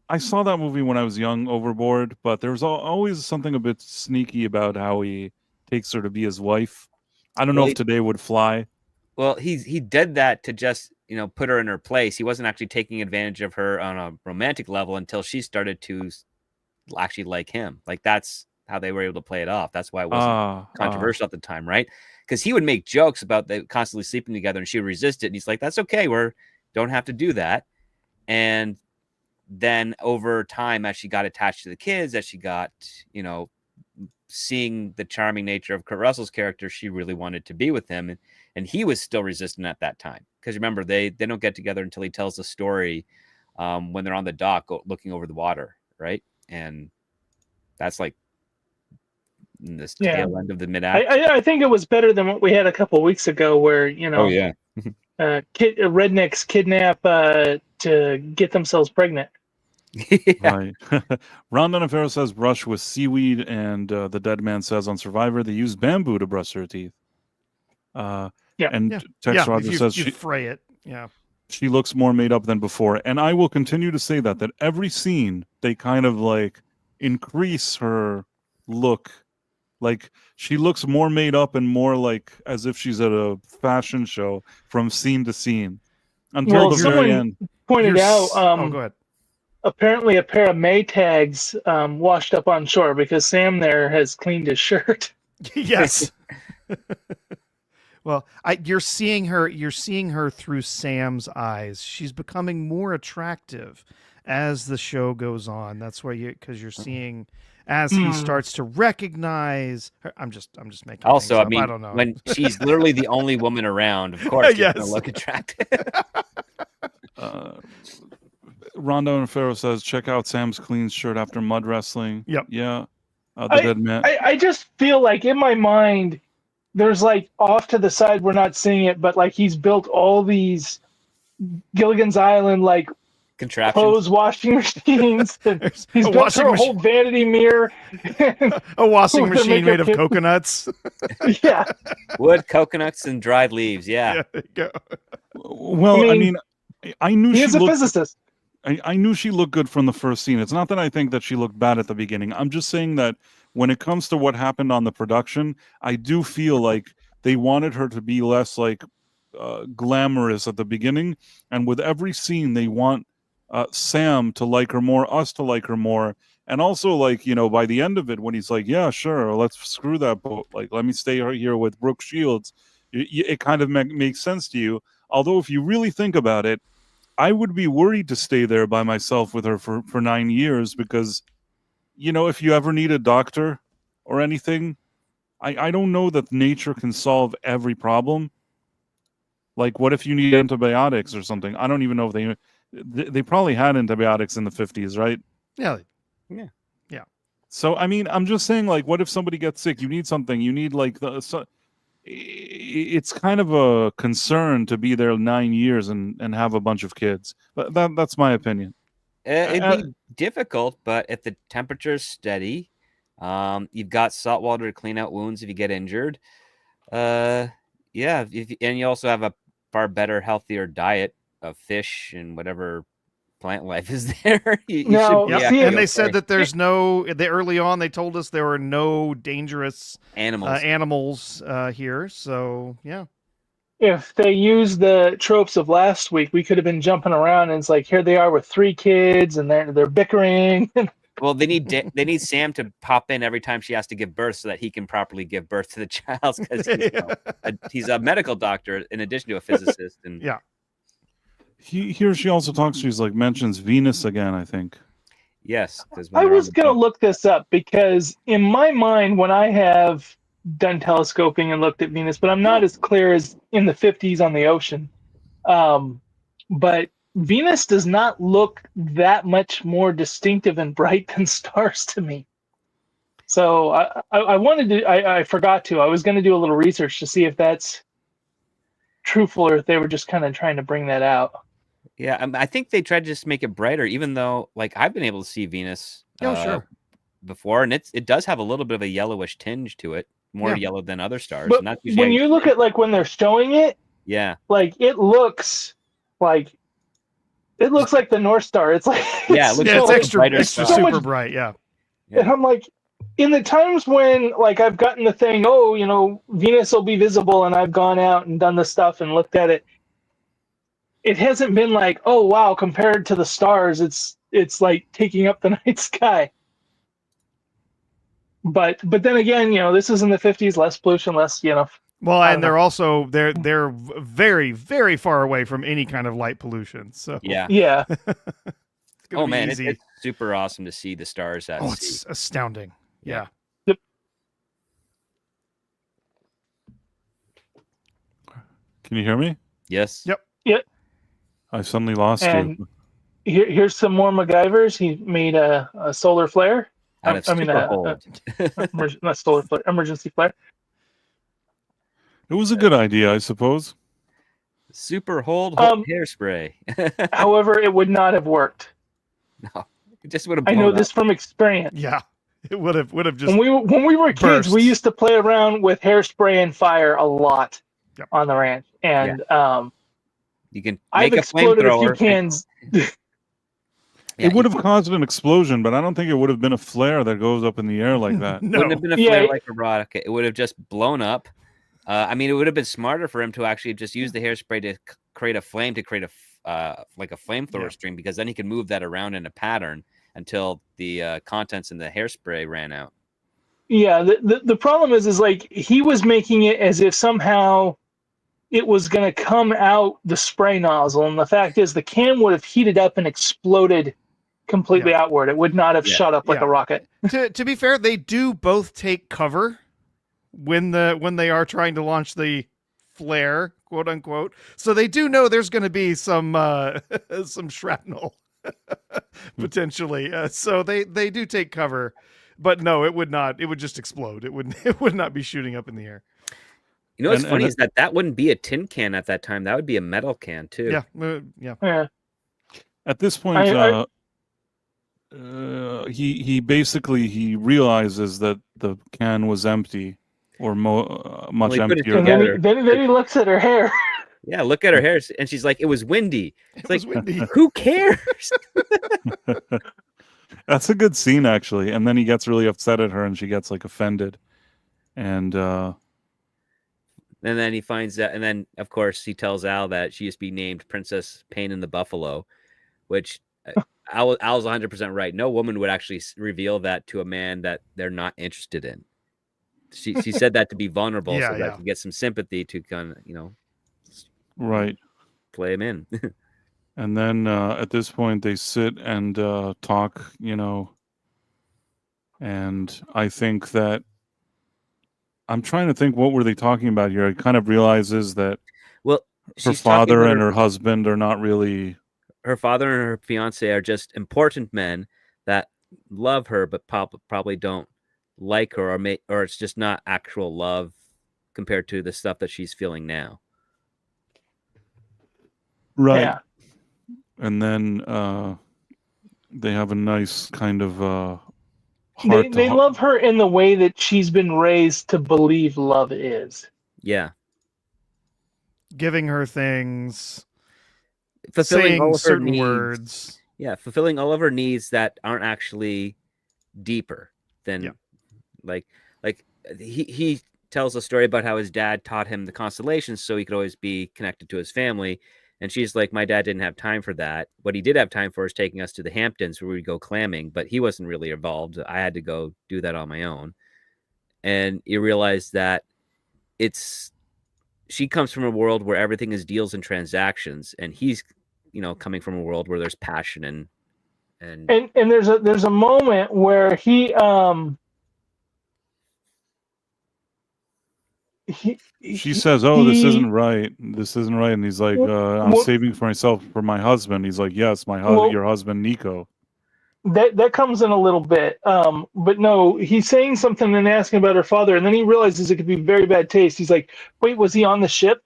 I saw that movie when I was young, Overboard, but there was always something a bit sneaky about how he takes her to be his wife. I don't know if today would fly. Well, he did that to just, put her in her place. He wasn't actually taking advantage of her on a romantic level until she started to actually like him. Like, that's how they were able to play it off. That's why it wasn't controversial at the time, right? Because he would make jokes about they constantly sleeping together and she would resist it. And he's like, that's okay. Don't have to do that. And then over time, as she got attached to the kids, as she got, seeing the charming nature of Kurt Russell's character, she really wanted to be with him. And he was still resistant at that time. Because remember, they don't get together until he tells the story when they're on the dock looking over the water, right? and that's like this Yeah. tail end of the mid act. I think it was better than what we had a couple of weeks ago, where Oh yeah. rednecks kidnap to get themselves pregnant. Yeah. Right. Ron Donofero says brush with seaweed, and the dead man says on Survivor they use bamboo to brush their teeth. Yeah. And Yeah. Tex Yeah, Roger if says you fray it. Yeah. she looks more made up than before, and I will continue to say that every scene they kind of like increase her look. Like she looks more made up and more like as if she's at a fashion show from scene to scene until Well, the someone very end. pointed out oh, go ahead. apparently a pair of Maytags washed up on shore because Sam there has cleaned his shirt. Yes. Well, you're seeing her through Sam's eyes. She's becoming more attractive as the show goes on. That's why because you're seeing as he starts to recognize her. I'm just making Also, things I up. mean, I don't know. when she's literally the only woman around, of course, she's Yes. gonna look attractive. Rondo and Farrow says, check out Sam's clean shirt after mud wrestling. Yep. Yeah. The dead man. I just feel like in my mind, there's like off to the side, we're not seeing it, but like he's built all these Gilligan's Island like Contraptions. clothes washing machines. There's He's a built washing her a machine. whole vanity mirror. A washing With the machine made makeup of kit. coconuts. Yeah. Wood, coconuts, and dried leaves. Yeah. Yeah, there you go. Well, I mean, I knew He she is a looked. physicist. I knew she looked good from the first scene. It's not that I think that she looked bad at the beginning. I'm just saying that when it comes to what happened on the production, I do feel like they wanted her to be less like glamorous at the beginning, and with every scene they want Sam to like her more, us to like her more, and also like by the end of it when he's like, yeah, sure, let's screw that boat, like let me stay right here with Brooke Shields, it kind of makes sense to you. Although if you really think about it, I would be worried to stay there by myself with her for 9 years because, if you ever need a doctor or anything, I don't know that nature can solve every problem. Like, what if you need antibiotics or something? I don't even know if they probably had antibiotics in the 50s, right? Yeah. So, I mean, I'm just saying, like, what if somebody gets sick? You need something. You need, like, it's kind of a concern to be there 9 years and have a bunch of kids. But that's my opinion. It'd be difficult, but if the temperature's steady, you've got salt water to clean out wounds if you get injured. And you also have a far better, healthier diet of fish and whatever plant life is there. And they said that there's early on they told us there were no dangerous animals here. So yeah. If they use the tropes of last week, we could have been jumping around, and it's like here they are with 3 kids, and they're bickering. Well, they need Sam to pop in every time she has to give birth so that he can properly give birth to the child because he's a medical doctor in addition to a physicist. And yeah. Here she also talks. She's like mentions Venus again, I think. Yes, I was gonna look this up because in my mind, when I have done telescoping and looked at Venus, but I'm not as clear as in the 50s on the ocean. But Venus does not look that much more distinctive and bright than stars to me. So I wanted to. I forgot to. I was going to do a little research to see if that's truthful or if they were just kind of trying to bring that out. Yeah, I think they tried to just make it brighter, even though, like, I've been able to see Venus before, and it does have a little bit of a yellowish tinge to it, more yellow than other stars. But and that's when you look at like when they're showing it, like it looks like the North Star. It's like it's extra so super much, bright. Yeah. And I'm like, in the times when like I've gotten the thing, Venus will be visible, and I've gone out and done the stuff and looked at it. It hasn't been like, oh wow, compared to the stars, it's like taking up the night sky. But then again, this is in the 50s, less pollution, less, Well, and they're also they're very, very far away from any kind of light pollution. So yeah. Oh man, it's super awesome to see the stars at sea. It's astounding. Yeah. Yep. Can you hear me? Yes. Yep. Yep. I suddenly lost you. here's some more MacGyvers. He made a solar flare. Out of I mean, super hold. not solar flare, emergency flare. It was a good idea, I suppose. Super hold hairspray. However, it would not have worked. No, it just would have. I know this from experience. Yeah, it would have just. When we were kids, we burst. used to play around with hairspray and fire a lot on the ranch, and You can. I've Make exploded a few flamethrower. cans. Yeah, It would have caused an explosion, but I don't think it would have been a flare that goes up in the air like that. No. Wouldn't have been a flare like a rocket. It would have just blown up. I mean, it would have been smarter for him to actually just use the hairspray to create a flame, to create a like a flamethrower stream, because then he could move that around in a pattern until the contents in the hairspray ran out. Yeah, the problem is like he was making it as if somehow it was going to come out the spray nozzle, and the fact is the can would have heated up and exploded completely outward. It would not have shot up like a rocket. To be fair, they do both take cover when they are trying to launch the flare, quote unquote. So they do know there's going to be some shrapnel potentially. So they do take cover, but no, it would not. It would just explode. It would not be shooting up in the air. You know what's funny is that wouldn't be a tin can at that time. That would be a metal can too. Yeah. At this point, he basically realizes that the can was empty, or much emptier. Then he looks at her hair. Yeah, look at her hair, and she's like, "It was windy." It's like, windy. Who cares? That's a good scene, actually. And then he gets really upset at her, and she gets like offended, and then he finds out, and then of course he tells Al that she used to be named Princess Pain in the Buffalo, which Al's 100% right. No woman would actually reveal that to a man that they're not interested in. She said that to be vulnerable, so that to get some sympathy, to kind of right, play him in. And then at this point they sit and talk, and I think that I'm trying to think, what were they talking about here? It kind of realizes that her father and her husband are not really. Her father and her fiance are just important men that love her, but probably don't like her, or it's just not actual love compared to the stuff that she's feeling now. Right. Yeah. And then they have a nice kind of they love her in the way that she's been raised to believe love is. Yeah. Giving her things, fulfilling all of certain her needs. Words. Yeah, fulfilling all of her needs that aren't actually deeper than like he tells a story about how his dad taught him the constellations so he could always be connected to his family. And she's like, my dad didn't have time for that. What he did have time for is taking us to the Hamptons where we'd go clamming, but he wasn't really involved. I had to go do that on my own. And you realize that she comes from a world where everything is deals and transactions, and he's, coming from a world where there's passion and there's a moment where she says, "Oh, this isn't right. This isn't right." And he's like, "I'm saving for myself for my husband." He's like, "Yes, your husband, Nico." That comes in a little bit, but no, he's saying something and asking about her father, and then he realizes it could be very bad taste. He's like, "Wait, was he on the ship?"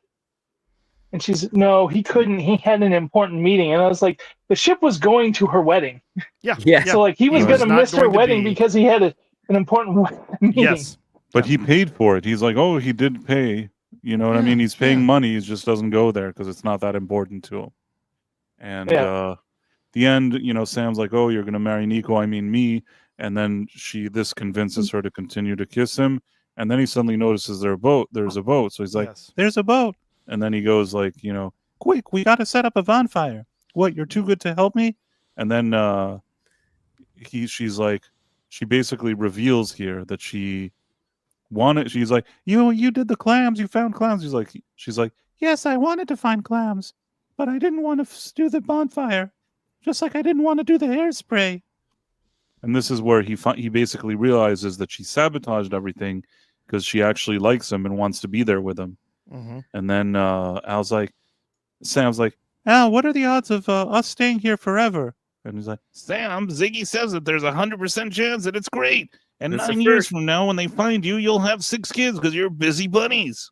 And she's, "No, he couldn't. He had an important meeting." And I was like, "The ship was going to her wedding." Yeah. So like he was going to miss her wedding because he had an important meeting. Yes. But he paid for it. He's like, "Oh, he did pay." You know what I mean? He's paying money. He just doesn't go there because it's not that important to him. And the end, Sam's like, "Oh, you're going to marry Nico. I mean me." And then this convinces her to continue to kiss him. And then he suddenly notices there's a boat. So he's like, "There's a boat." And then he goes like, "Quick, we got to set up a bonfire. What, you're too good to help me?" And then she's like, she basically reveals here that she's like, you did the clams, you found clams. She's like, "Yes, I wanted to find clams, but I didn't want to do the bonfire, just like I didn't want to do the hairspray." And this is where he basically realizes that she sabotaged everything because she actually likes him and wants to be there with him. Mm-hmm. And then Sam's like, Al, what are the odds of us staying here forever? And he's like, Sam, Ziggy says that there's 100% chance that it's great. And That's the 9 years first- from now, when they find you, you'll have 6 kids because you're busy bunnies.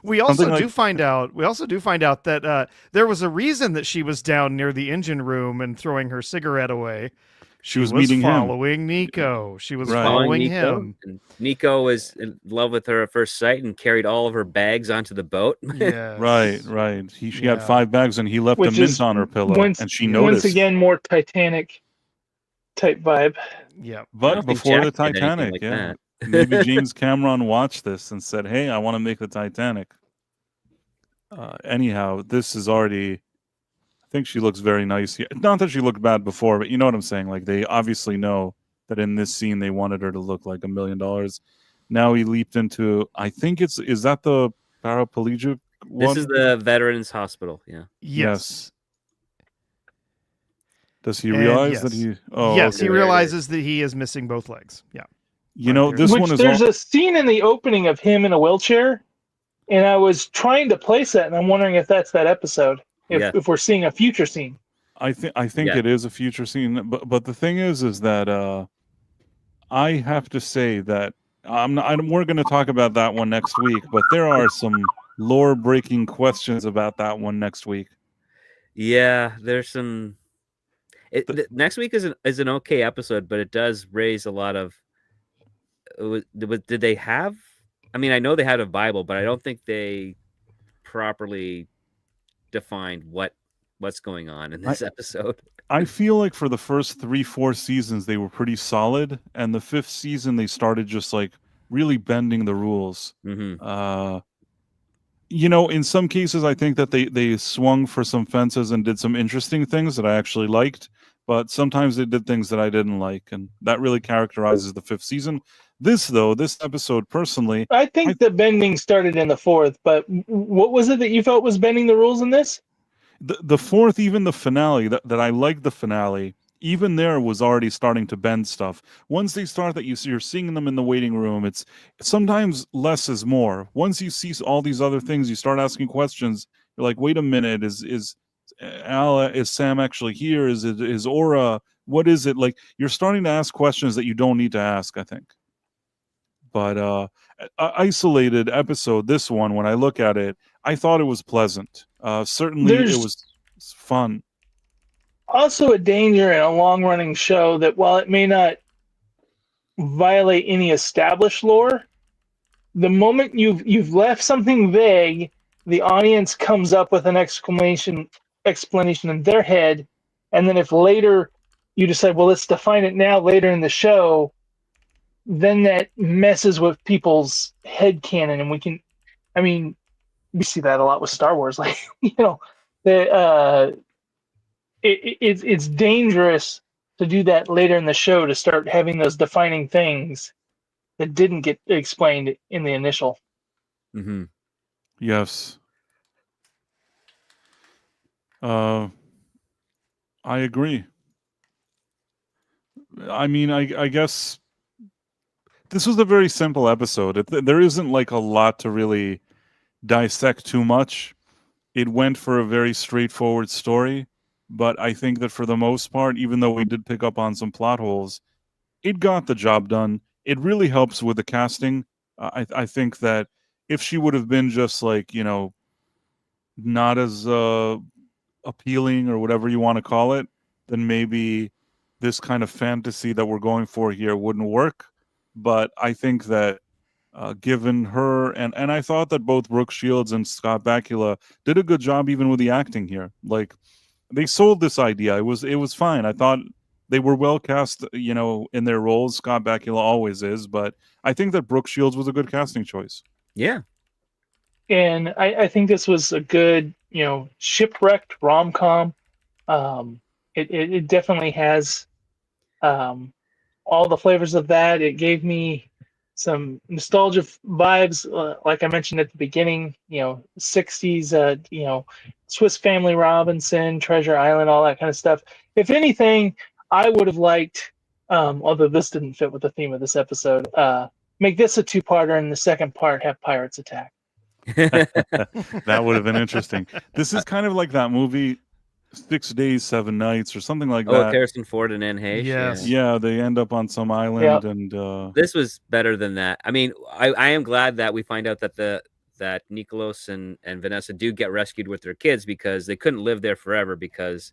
We also Something do like- find out. We also do find out that there was a reason that she was down near the engine room and throwing her cigarette away. She was meeting him. following Nico. She was Right. following Nico, him. and Nico was in love with her at first sight and carried all of her bags onto the boat. Yes. Right. She had Yeah. 5 bags and he left Which a mint is on her pillow. once, And she noticed. Once again, more Titanic type vibe. Yeah. I But don't think before the Jack did anything Titanic, like yeah. that. Maybe James Cameron watched this and said, hey, I want to make the Titanic. Anyhow, this is already... I think she looks very nice here. Not that she looked bad before, but you know what I'm saying. Like, they obviously know that in this scene they wanted her to look like $1 million. Now he leaped into, I think is that the paraplegic one? This is the Veterans Hospital. Yeah. Yes. Does he And realize that yes. he? Oh, Yes, okay. he realizes that he is missing both legs. Yeah. You know, there. this Which one is. there's a scene in the opening of him in a wheelchair, and I was trying to place that, and I'm wondering if that's that episode. Yeah. If we're seeing a future scene. I think Yeah. it is a future scene, but the thing is that I have to say that we're going to talk about that one next week, but there are some lore breaking questions about that one next week. Yeah, there's some. Next week is an okay episode, but it does raise a lot of. Did they have? I mean, I know they had a Bible, but I don't think they properly defined what's going on in this episode. I feel like for the first 3-4 seasons they were pretty solid, and the 5th season they started just like really bending the rules. Mm-hmm. You know, in some cases I think that they swung for some fences and did some interesting things that I actually liked, but sometimes they did things that I didn't like, and that really characterizes the 5th season. This episode personally, I think the bending started in the 4th, but what was it that you felt was bending the rules in this? the 4th, even the finale, that I liked the finale, even there was already starting to bend stuff. Once they start that you're seeing them in the waiting room, it's sometimes less is more. Once you see all these other things, you start asking questions. You're like, wait a minute, is Sam actually here? Is Aura? What is it? Like, you're starting to ask questions that you don't need to ask, I think. But isolated episode, this one, when I look at it, I thought it was pleasant. Certainly it was fun. Also a danger in a long-running show that while it may not violate any established lore, the moment you've left something vague, the audience comes up with an explanation in their head, and then if later you decide, well, let's define it now later in the show, then that messes with people's head canon, and we see that a lot with Star Wars. Like, it's dangerous to do that later in the show, to start having those defining things that didn't get explained in the initial. Mm-hmm. Yes. I agree. I mean, I guess this was a very simple episode. There isn't like a lot to really dissect too much. It went for a very straightforward story, but I think that for the most part, even though we did pick up on some plot holes, it got the job done. It really helps with the casting. I think that if she would have been just like, not as appealing or whatever you want to call it, then maybe this kind of fantasy that we're going for here wouldn't work. But I think that given her, and I thought that both Brooke Shields and Scott Bakula did a good job even with the acting here. Like, they sold this idea. It was fine. I thought they were well cast, in their roles. Scott Bakula always is, but I think that Brooke Shields was a good casting choice. Yeah. And I think this was a good, shipwrecked rom-com. It definitely has all the flavors of that. It gave me some nostalgia vibes, like I mentioned at the beginning, 60s, Swiss Family Robinson, Treasure Island, all that kind of stuff. If anything, I would have liked, although this didn't fit with the theme of this episode, make this a 2-parter and the second part have pirates attack. That would have been interesting. This is kind of like that movie 6 Days, 7 Nights or something like Oh, with that. Harrison Ford and Anne Heche. Yes. Yeah, they end up on some island and This was better than that. I mean, I am glad that we find out that that Nicholas and Vanessa do get rescued with their kids, because they couldn't live there forever, because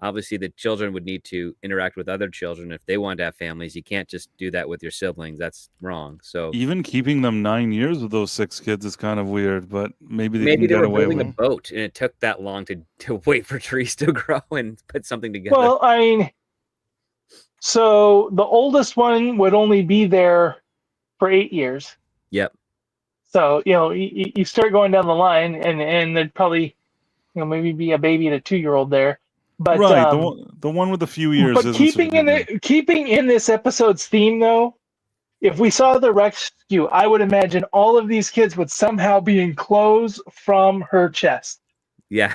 obviously the children would need to interact with other children if they want to have families. You can't just do that with your siblings. That's wrong. So even keeping them 9 years with those 6 kids is kind of weird, but maybe they maybe can they get were away building with a it. boat and it took that long to wait for trees to grow and put something together. Well, I mean, so the oldest one would only be there for 8 years. Yep. So, you start going down the line, and there'd probably, maybe be a baby and a 2-year-old there. But Right, the one with a few years. but isn't keeping in this episode's theme, though, if we saw the rescue, I would imagine all of these kids would somehow be in clothes from her chest. Yeah.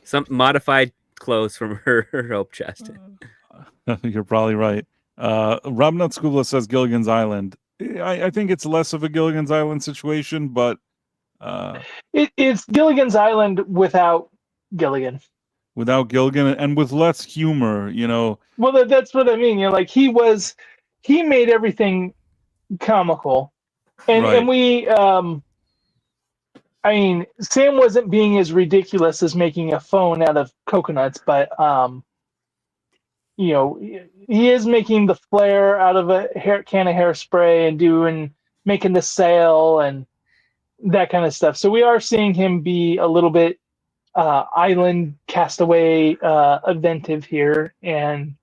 Some modified clothes from her rope chest. You're probably right. Rob Nutskula says Gilligan's Island. I think it's less of a Gilligan's Island situation, but It's Gilligan's Island without Gilligan. without Gilligan and with less humor, Well, that's what I mean. He made everything comical, and Right. and we, I mean, Sam wasn't being as ridiculous as making a phone out of coconuts, but he is making the flare out of a can of hairspray and making the sail and that kind of stuff. So we are seeing him be a little bit island castaway inventive here, and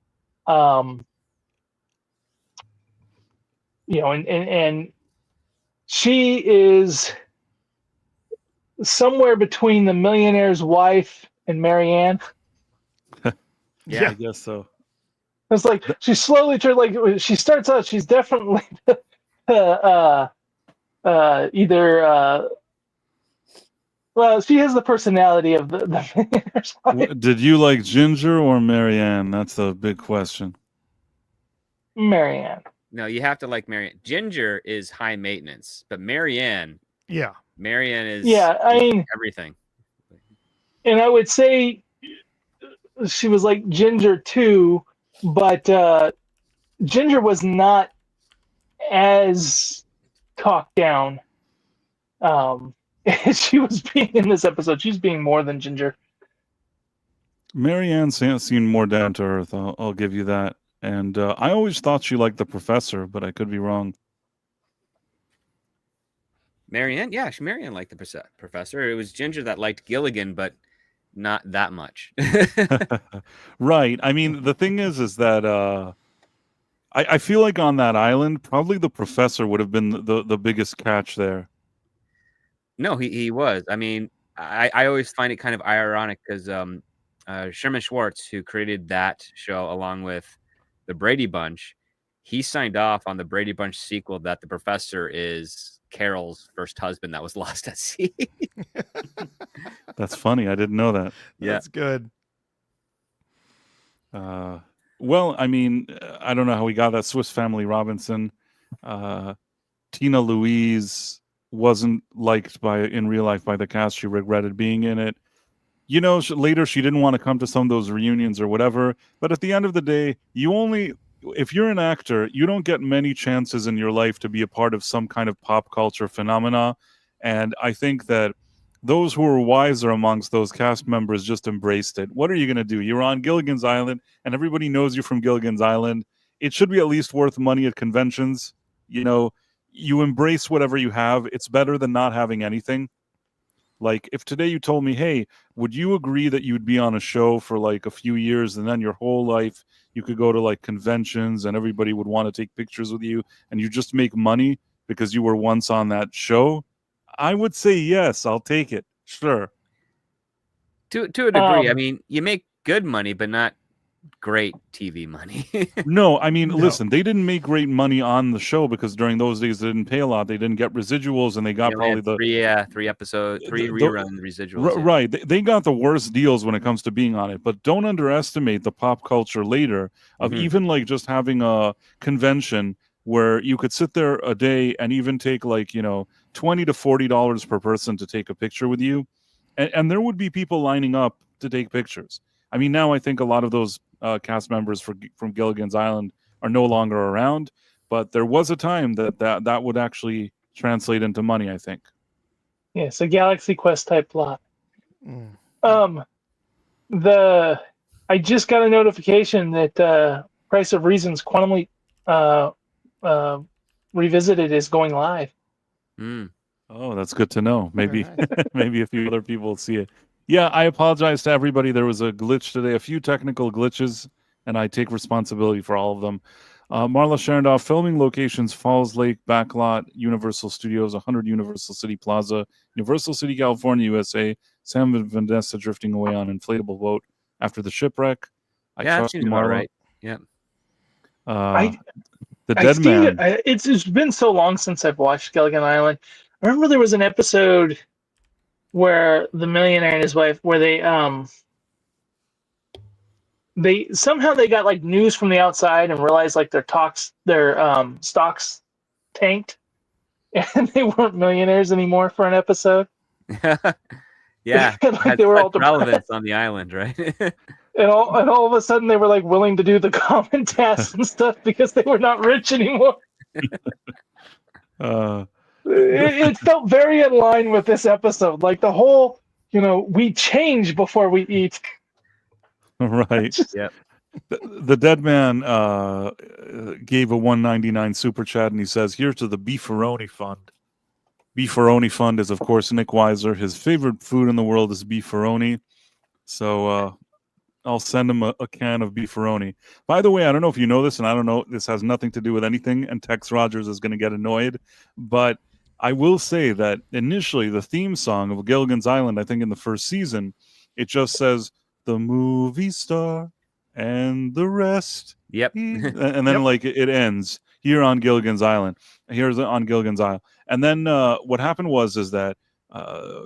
and she is somewhere between the millionaire's wife and Marianne. Yeah. I guess so. It's like she slowly turns, like she starts out, she's definitely either well, she has the personality of the millionaire's wife. Did you like Ginger or Marianne? That's the big question. Marianne. No, you have to like Marianne. Ginger is high maintenance, but Marianne is I mean, everything. And I would say she was like Ginger too, but Ginger was not as talked down. She was being in this episode. She's being more than Ginger. Marianne seemed more down to earth. I'll give you that. And I always thought she liked the professor, but I could be wrong. Marianne liked the professor. It was Ginger that liked Gilligan, but not that much. Right. I mean, the thing is that I feel like on that island, probably the professor would have been the biggest catch there. No, he was. I mean, I always find it kind of ironic because Sherman Schwartz, who created that show along with the Brady Bunch, he signed off on the Brady Bunch sequel that the professor is Carol's first husband that was lost at sea. That's funny. I didn't know that. Yeah. That's good. Well, I mean, I don't know how we got that. Swiss Family Robinson. Tina Louise wasn't liked in real life by the cast. She regretted being in it. Later she didn't want to come to some of those reunions or whatever. But at the end of the day, if you're an actor, you don't get many chances in your life to be a part of some kind of pop culture phenomena. And I think that those who were wiser amongst those cast members just embraced it. What are you going to do? You're on Gilligan's Island and everybody knows you from Gilligan's Island. It should be at least worth money at conventions. You embrace whatever you have. It's better than not having anything. Like if today you told me, hey, would you agree that you'd be on a show for like a few years and then your whole life you could go to like conventions and everybody would want to take pictures with you and you just make money because you were once on that show? I would say yes, I'll take it. Sure. To a degree. I mean, you make good money, but not great TV money. No, I mean, No. listen, they didn't make great money on the show because during those days they didn't pay a lot. They didn't get residuals and they got They only probably had three rerun residuals. Right. They got the worst deals when it comes to being on it. But don't underestimate the pop culture later of Mhm. even like just having a convention where you could sit there a day and even take like, $20 to $40 per person to take a picture with you. And there would be people lining up to take pictures. I mean, now I think a lot of those cast members from Gilligan's Island are no longer around, but there was a time that would actually translate into money, I think. Yeah, it's a Galaxy Quest type plot. Mm. I just got a notification that Price of Reason's Quantum Leap Revisited is going live. Mm. Oh, that's good to know. Maybe Very nice. maybe a few other people will see it. Yeah, I apologize to everybody. There was a glitch today, a few technical glitches, and I take responsibility for all of them. Marla Sharondoff, filming locations, Falls Lake, Backlot, Universal Studios, 100 Universal City Plaza, Universal City, California, USA. Sam and Vanessa drifting away on inflatable boat after the shipwreck. Yeah, that trust seems you, about Marla. right. Yeah. The Dead Man. It's been so long since I've watched Gilligan Island. I remember there was an episode where the millionaire and his wife, where they somehow they got like news from the outside and realized like their stocks tanked, and they weren't millionaires anymore for an episode. Yeah. Like Had they were such all depressed. relevance on the island, right? And all of a sudden they were like willing to do the common tasks and stuff because they were not rich anymore. It felt very in line with this episode. Like the whole, we change before we eat. Right. Yeah. The Dead Man gave a $1.99 super chat, and he says, "Here to the Beefaroni Fund." Beefaroni Fund is, of course, Nick Weiser. His favorite food in the world is beefaroni. So I'll send him a can of beefaroni. By the way, I don't know if you know this, and I don't know, this has nothing to do with anything, and Tex Rogers is going to get annoyed, but I will say that initially the theme song of Gilligan's Island, I think in the first season, it just says, "The movie star and the rest." Yep. And then Yep. like it ends here on Gilligan's Island. Here's on Gilligan's Island. And then what happened was that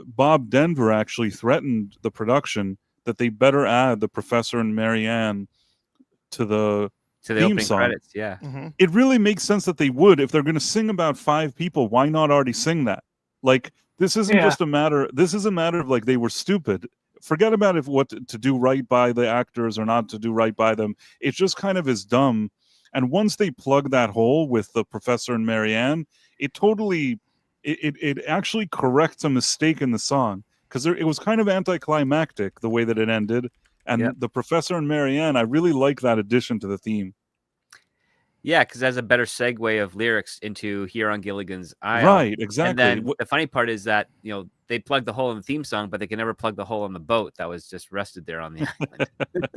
Bob Denver actually threatened the production that they better add the Professor and Mary Ann to the To the theme opening song. credits, yeah. Mm-hmm. It really makes sense that they would. If they're going to sing about 5 people, why not already sing that? Like, this isn't Yeah. just a matter. This is a matter of like they were stupid. Forget about what to do right by the actors or not to do right by them. It just kind of is dumb. And once they plug that hole with the Professor and Mary Ann, it totally, it actually corrects a mistake in the song, because it was kind of anticlimactic the way that it ended. And Yep. the Professor and Mary Ann, I really like that addition to the theme. Yeah, because that's a better segue of lyrics into Here on Gilligan's Island. Right, exactly. And then the funny part is that, they plugged the hole in the theme song, but they can never plug the hole on the boat that was just rested there on the island.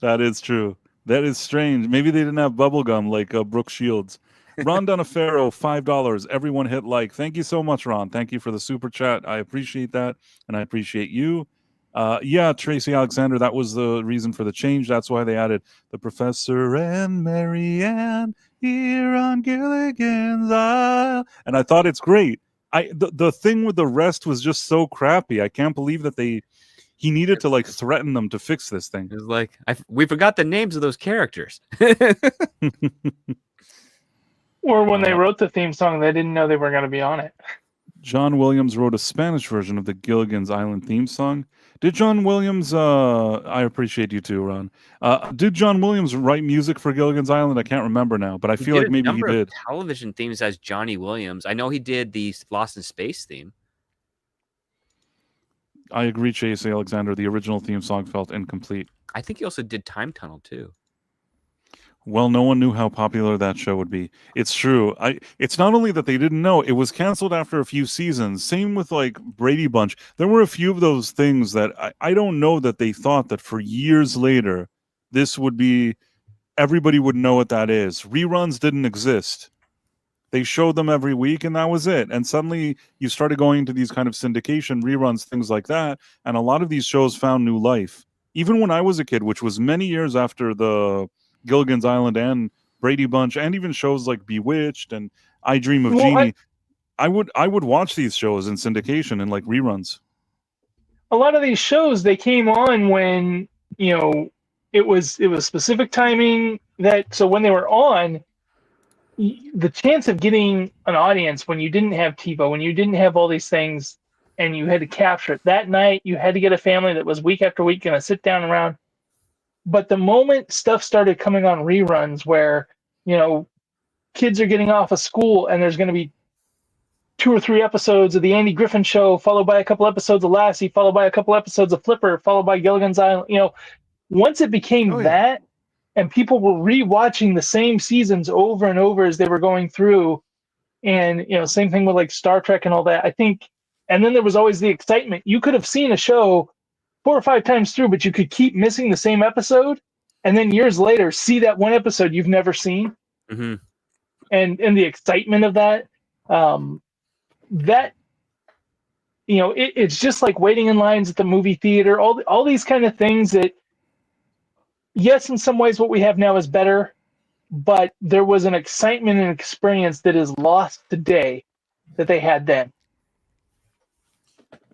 That is true. That is strange. Maybe they didn't have bubble gum like Brooke Shields. Ron Donofero, $5. Everyone hit like. Thank you so much, Ron. Thank you for the super chat. I appreciate that, and I appreciate you. Yeah, Tracy Alexander, that was the reason for the change. That's why they added the Professor and Mary Ann here on Gilligan's Island. And I thought it's great. The thing with the rest was just so crappy. I can't believe that he needed to like threaten them to fix this thing. It was like, we forgot the names of those characters. Or when they wrote the theme song, they didn't know they were going to be on it. John Williams wrote a Spanish version of the Gilligan's Island theme song. Did John Williams, I appreciate you too, Ron. Did John Williams write music for Gilligan's Island? I can't remember now, but I feel like maybe he did. Television themes as Johnny Williams. I know he did the Lost in Space theme. I agree, Chase Alexander. The original theme song felt incomplete. I think he also did Time Tunnel too. Well, no one knew how popular that show would be. It's true. It's not only that they didn't know, it was canceled after a few seasons. Same with like Brady Bunch. There were a few of those things that I don't know that they thought that for years later, this would be, everybody would know what that is. Reruns didn't exist. They showed them every week and that was it. And suddenly you started going into these kind of syndication reruns, things like that. And a lot of these shows found new life. Even when I was a kid, which was many years after the Gilligan's Island and Brady Bunch, and even shows like Bewitched and I Dream of Jeannie, I would watch these shows in syndication and like reruns. A lot of these shows, they came on when it was specific timing, that so when they were on, the chance of getting an audience when you didn't have TiVo, when you didn't have all these things, and you had to capture it that night, you had to get a family that was week after week going to sit down around. But the moment stuff started coming on reruns, where kids are getting off of school and there's going to be 2 or 3 episodes of the Andy Griffin Show, followed by a couple episodes of Lassie, followed by a couple episodes of Flipper, followed by Gilligan's Island. Once it became that, and people were rewatching the same seasons over and over as they were going through, and same thing with like Star Trek and all that. I think, and then there was always the excitement. You could have seen a show 4 or 5 times through, but you could keep missing the same episode, and then years later see that one episode you've never seen, Mm-hmm. and the excitement of that. That it's just like waiting in lines at the movie theater. All these kind of things that, yes, in some ways what we have now is better, but there was an excitement and experience that is lost today that they had then.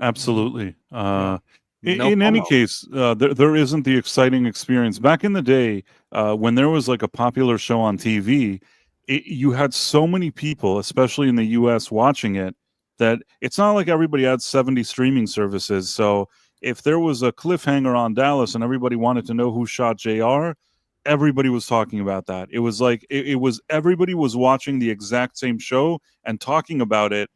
Absolutely. No In any promo. case, there isn't the exciting experience. Back in the day, when there was like a popular show on TV, you had so many people, especially in the US, watching it, that it's not like everybody had 70 streaming services. So if there was a cliffhanger on Dallas and everybody wanted to know who shot JR, everybody was talking about that. It was like it was everybody was watching the exact same show and talking about it.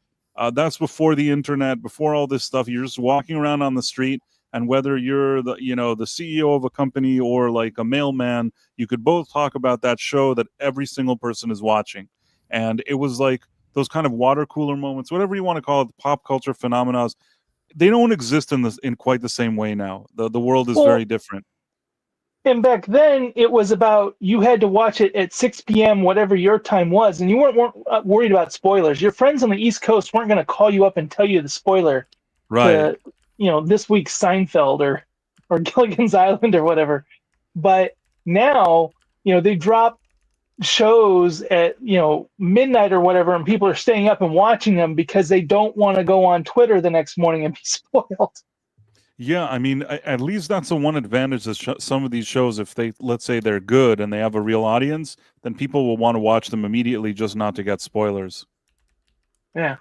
That's before the internet, before all this stuff. You're just walking around on the street, and whether you're the CEO of a company or like a mailman, you could both talk about that show that every single person is watching. And it was like those kind of water cooler moments, whatever you want to call it, pop culture phenomena. They don't exist in quite the same way now. The world is very different. And back then, it was about you had to watch it at 6 p.m., whatever your time was, and you weren't worried about spoilers. Your friends on the East Coast weren't going to call you up and tell you the spoiler Right. to, this week's Seinfeld or Gilligan's Island or whatever. But now, they drop shows at, midnight or whatever, and people are staying up and watching them because they don't want to go on Twitter the next morning and be spoiled. Yeah, I mean, at least that's the one advantage that some of these shows, if they, let's say they're good and they have a real audience, then people will want to watch them immediately just not to get spoilers. Yeah.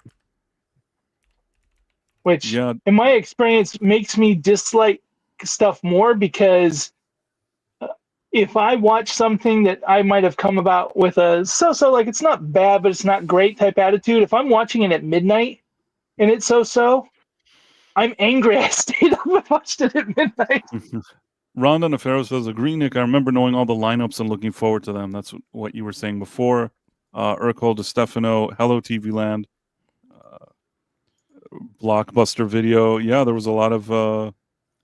Which, Yeah. in my experience, makes me dislike stuff more, because if I watch something that I might have come about with a so-so, like it's not bad, but it's not great type attitude, if I'm watching it at midnight and it's so-so, I'm angry I stayed up and watched it at midnight. Rhonda Nefero says, agree, Nick. I remember knowing all the lineups and looking forward to them. That's what you were saying before. Urkel DeStefano, Hello TV Land, Blockbuster Video. Yeah, there was a lot of...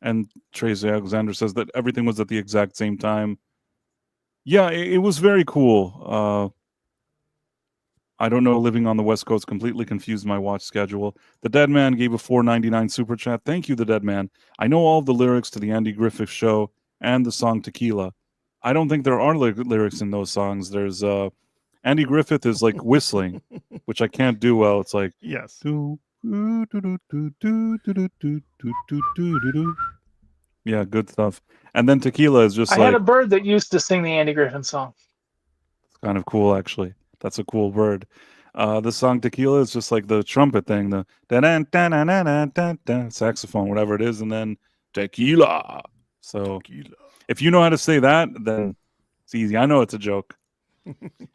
and Tracy Alexander says that everything was at the exact same time. Yeah, it was very cool. I don't know, living on the West Coast completely confused my watch schedule. The Dead Man gave a $4.99 super chat. Thank you, The Dead Man. I know all of the lyrics to the Andy Griffith Show and the song Tequila. I don't think there are lyrics in those songs. There's Andy Griffith is like whistling, which I can't do well. It's like, yes. Yeah, good stuff. And then Tequila is just I had a bird that used to sing the Andy Griffin song. It's kind of cool, actually. That's a cool bird. The song Tequila is just like the trumpet thing, the saxophone, whatever it is, and then tequila. So if you know how to say that, then it's easy. I know it's a joke.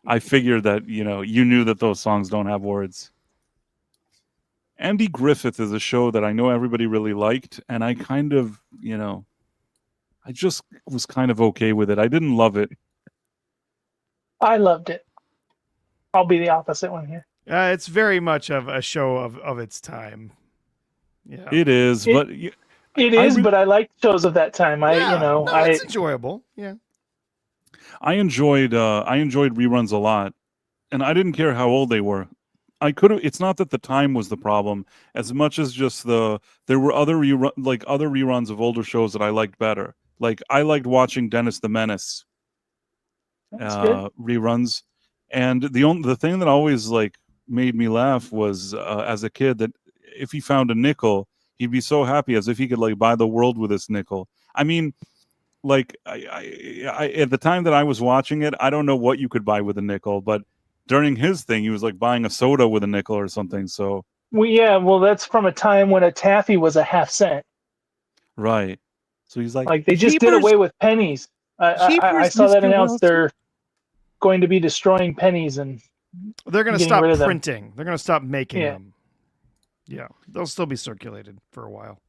I figured that, you knew that those songs don't have words. Andy Griffith is a show that I know everybody really liked, and I kind of, I just was kind of okay with it. I didn't love it. I loved it. I'll be the opposite one here. It's very much of a show of its time. Yeah, it is, but but I like shows of that time. It's enjoyable. Yeah, I enjoyed reruns a lot, and I didn't care how old they were. I could have. It's not that the time was the problem, as much as just there were other reruns of older shows that I liked better. Like I liked watching Dennis the Menace reruns, and the thing that always made me laugh was as a kid that if he found a nickel, he'd be so happy as if he could buy the world with this nickel. I mean, I at the time that I was watching it, I don't know what you could buy with a nickel, but during his thing, he was like buying a soda with a nickel or something. So well, that's from a time when a taffy was a half cent. right. So he's Like they just did "Jeepers, away with pennies. I jeepers, saw that Mr. announced. Wilson." They're going to be destroying pennies and They're going to getting stop rid of them. printing. They're going to stop making Yeah. them. Yeah, they'll still be circulated for a while.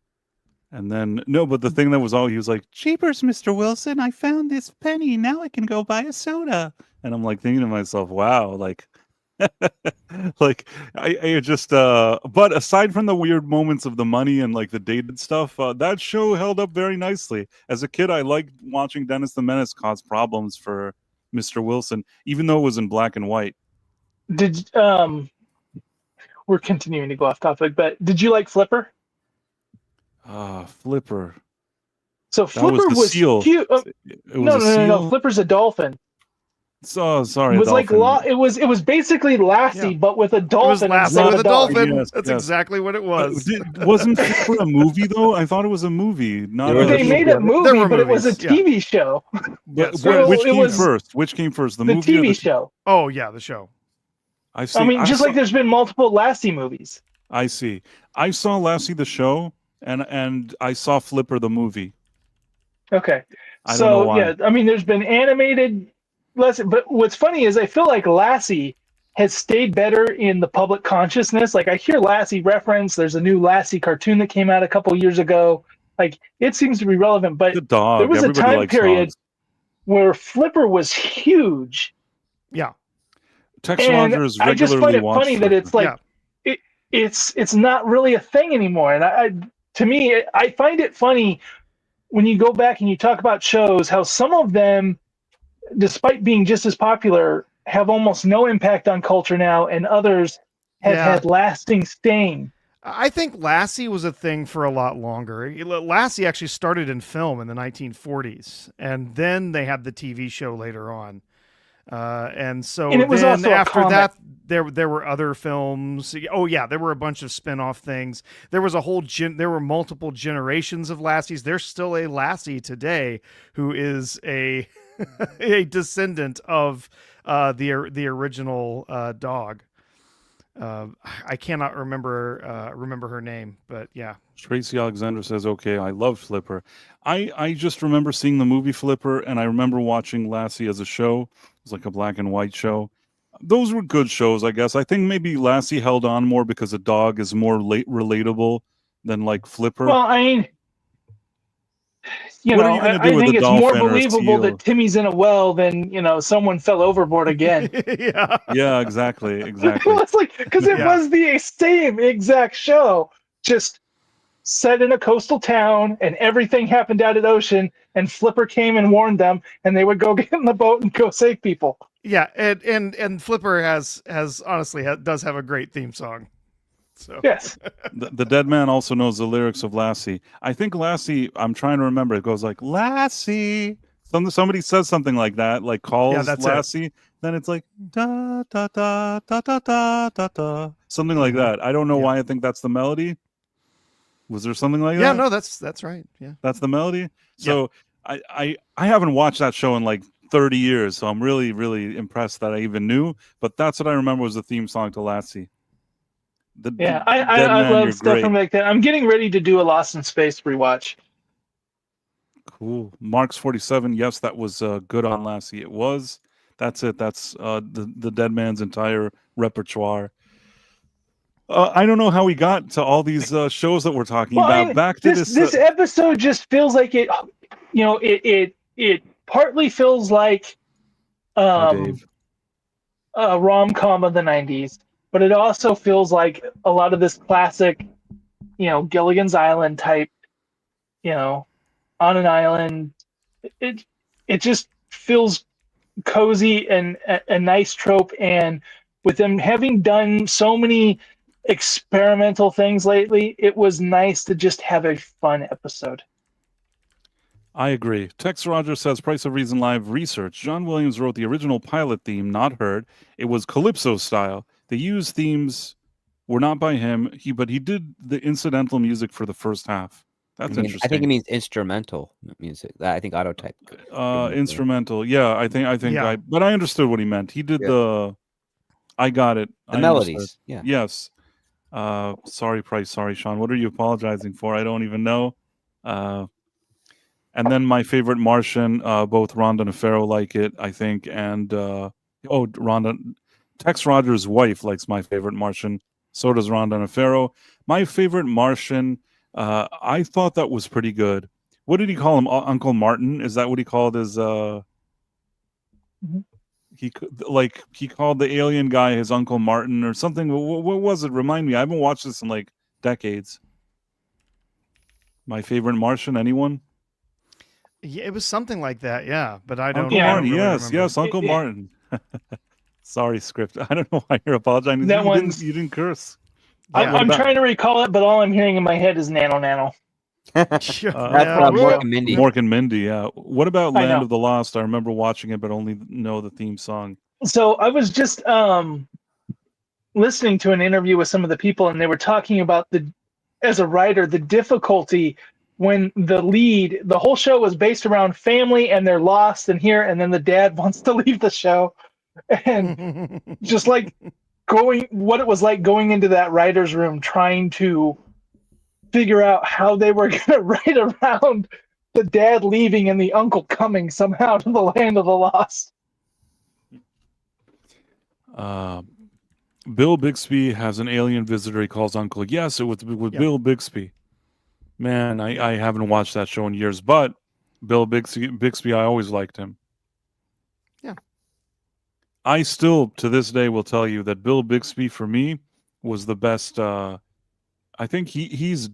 And then but the thing that was all he was like, "Jeepers, Mr. Wilson, I found this penny. Now I can go buy a soda." And I'm like thinking to myself, wow, like like I just but aside from the weird moments of the money and like the dated stuff, that show held up very nicely. As a kid, I liked watching Dennis the Menace cause problems for Mr. Wilson, even though it was in black and white. Did we're continuing to go off topic, but did you like Flipper? Flipper. So That was Flipper the was seal. cute. It was a seal. No. Flipper's a dolphin. So sorry, It was like dolphin. it was basically Lassie, Yeah. but with a It was dolphin Lassie instead with of a a dog. dolphin. Yes, That's yes. exactly what it was. Wasn't Flipper a movie though? I thought it was a movie. Not There was They a made show. a movie, There were but it was a movies, yeah. TV show. But so which it came was first? Which came first? The The movie or TV the show. Oh yeah, the show. I see. I mean, just saw, like there's been multiple Lassie movies. I see. I saw Lassie the show, and I saw Flipper the movie. Okay. I don't know why. yeah, I mean, there's been animated Lassie, but what's funny is I feel like Lassie has stayed better in the public consciousness. Like I hear Lassie reference. There's a new Lassie cartoon that came out a couple years ago. Like it seems to be relevant, but The dog. there was a Everybody time likes period dogs. where Flipper was huge. Yeah. Tex And Rogers I just find regularly it watched funny that it's Flipper. like it's not really a thing anymore. And to me, I find it funny when you go back and you talk about shows, how some of them, despite being just as popular, have almost no impact on culture now, and others have Yeah. had lasting stain. I think Lassie was a thing for a lot longer. Lassie actually started in film in the 1940s, and then they had the TV show later on. And so And it was then also a after comic. that, there were other films. Oh yeah, there were a bunch of spin-off things. There was a whole there were multiple generations of Lassies. There's still a Lassie today who is a a descendant of the original dog. I cannot remember her name, but yeah. Tracy Alexander says, "Okay, I love Flipper." I just remember seeing the movie Flipper, and I remember watching Lassie as a show. It was like a black and white show. Those were good shows, I guess. I think maybe Lassie held on more because a dog is more relatable than like Flipper. Well, I mean, What are you gonna do I with think a it's more dolphin or a believable seal? that Timmy's in a well than someone fell overboard again. Yeah. Yeah, exactly. It's like because it Yeah. was the same exact show, just set in a coastal town, and everything happened out at ocean. And Flipper came and warned them, and they would go get in the boat and go save people. Yeah, and Flipper has honestly does have a great theme song. So Yes, The dead man also knows the lyrics of Lassie. I think Lassie, I'm trying to remember, it goes like, Lassie. Somebody says something like that, like calls that's it. Lassie. Then it's like, da, da, da, da, da, da, da, da. Something like that. I don't know Yeah. why I think that's the melody. Was there something like yeah, that? no, that's right. Yeah. That's the melody? So I haven't watched that show in like 30 years, so I'm really, really impressed that I even knew. But that's what I remember was the theme song to Lassie. yeah. Dead I Man, love you're stuff great. from back then. I'm getting ready to do a Lost in Space rewatch. Cool. Mark's 47. Yes, that was good on Lassie. It was. That's it. That's the Dead Man's entire repertoire. I don't know how we got to all these shows that we're talking about. Back to this episode just feels like it. It partly feels like Dave. a rom-com of the 90s, but it also feels like a lot of this classic, Gilligan's Island type, on an island. It just feels cozy and a nice trope. And with them having done so many experimental things lately, it was nice to just have a fun episode. I agree. Tex Rogers says, Price of Reason Live research. John Williams wrote the original pilot theme, not heard. It was Calypso style. The used themes were not by him, but he did the incidental music for the first half. That's interesting. I think it means instrumental music. I think Autotype. Instrumental. Yeah, I think Yeah. but I understood what he meant. He did Yeah. the I got it. The I melodies. understood. Yeah. Yes. Sorry, Price. Sorry, Sean. What are you apologizing for? I don't even know. And then my favorite Martian, both Rhonda and Farrow like it, I think. And Rhonda, Tex Rogers' wife likes my favorite Martian. So does Rhonda and Farrow. My favorite Martian, I thought that was pretty good. What did he call him? Uncle Martin? Is that what he called his? He called the alien guy his Uncle Martin or something. What was it? Remind me. I haven't watched this in like decades. My favorite Martian. Anyone? Yeah, it was something like that. Yeah, but I don't. Uncle I don't Martin. really Yes, remember. yes, Uncle Yeah. Martin. Sorry, script. I don't know why you're apologizing. That you one's- didn't curse. Yeah. What I'm about- trying to recall it, but all I'm hearing in my head is nano. That's Yeah, Mork and Mindy. Mork and Mindy. Yeah. What about I Land know. of the Lost? I remember watching it, but only know the theme song. So I was just listening to an interview with some of the people, and they were talking about as a writer, the difficulty when the whole show was based around family, and they're lost and here, and then the dad wants to leave the show, and just like what it was like going into that writer's room trying to figure out how they were going to write around the dad leaving and the uncle coming somehow to the land of the lost. Bill Bixby has an alien visitor he calls Uncle. Yes, it was with Yeah. Bill Bixby. Man, I haven't watched that show in years, but Bill Bixby, I always liked him. Yeah. I still, to this day, will tell you that Bill Bixby, for me, was the best. I think is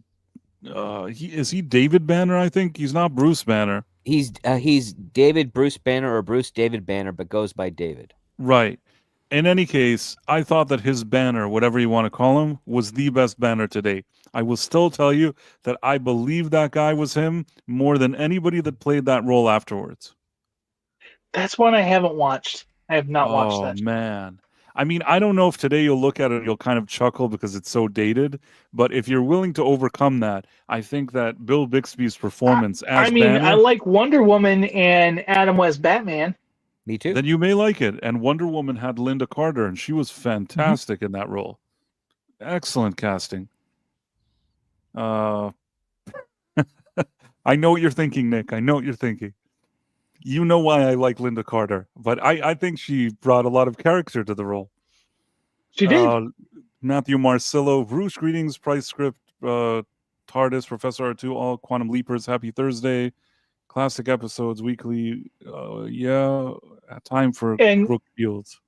he David Banner? I think he's not Bruce Banner. He's David Bruce Banner or Bruce David Banner, but goes by David. Right. In any case, I thought that his banner, whatever you want to call him, was the best banner to date. I will still tell you that I believe that guy was him more than anybody that played that role afterwards. That's one I haven't watched. I have not watched Oh, that. man. I mean, I don't know if today you'll look at it and you'll kind of chuckle because it's so dated, but if you're willing to overcome that, I think that Bill Bixby's performance as Banner, I like Wonder Woman and Adam West Batman. Me too. then you may like it. And Wonder Woman had Linda Carter, and she was fantastic in that role. Excellent casting. I know what you're thinking, Nick. I know what you're thinking. You know why I like Linda Carter, but I think she brought a lot of character to the role. She did. Matthew Marcillo, Bruce, greetings, Price Script, Tardis, Professor R2, all Quantum Leapers, happy Thursday. Classic episodes weekly. Time for And- Brooke Fields.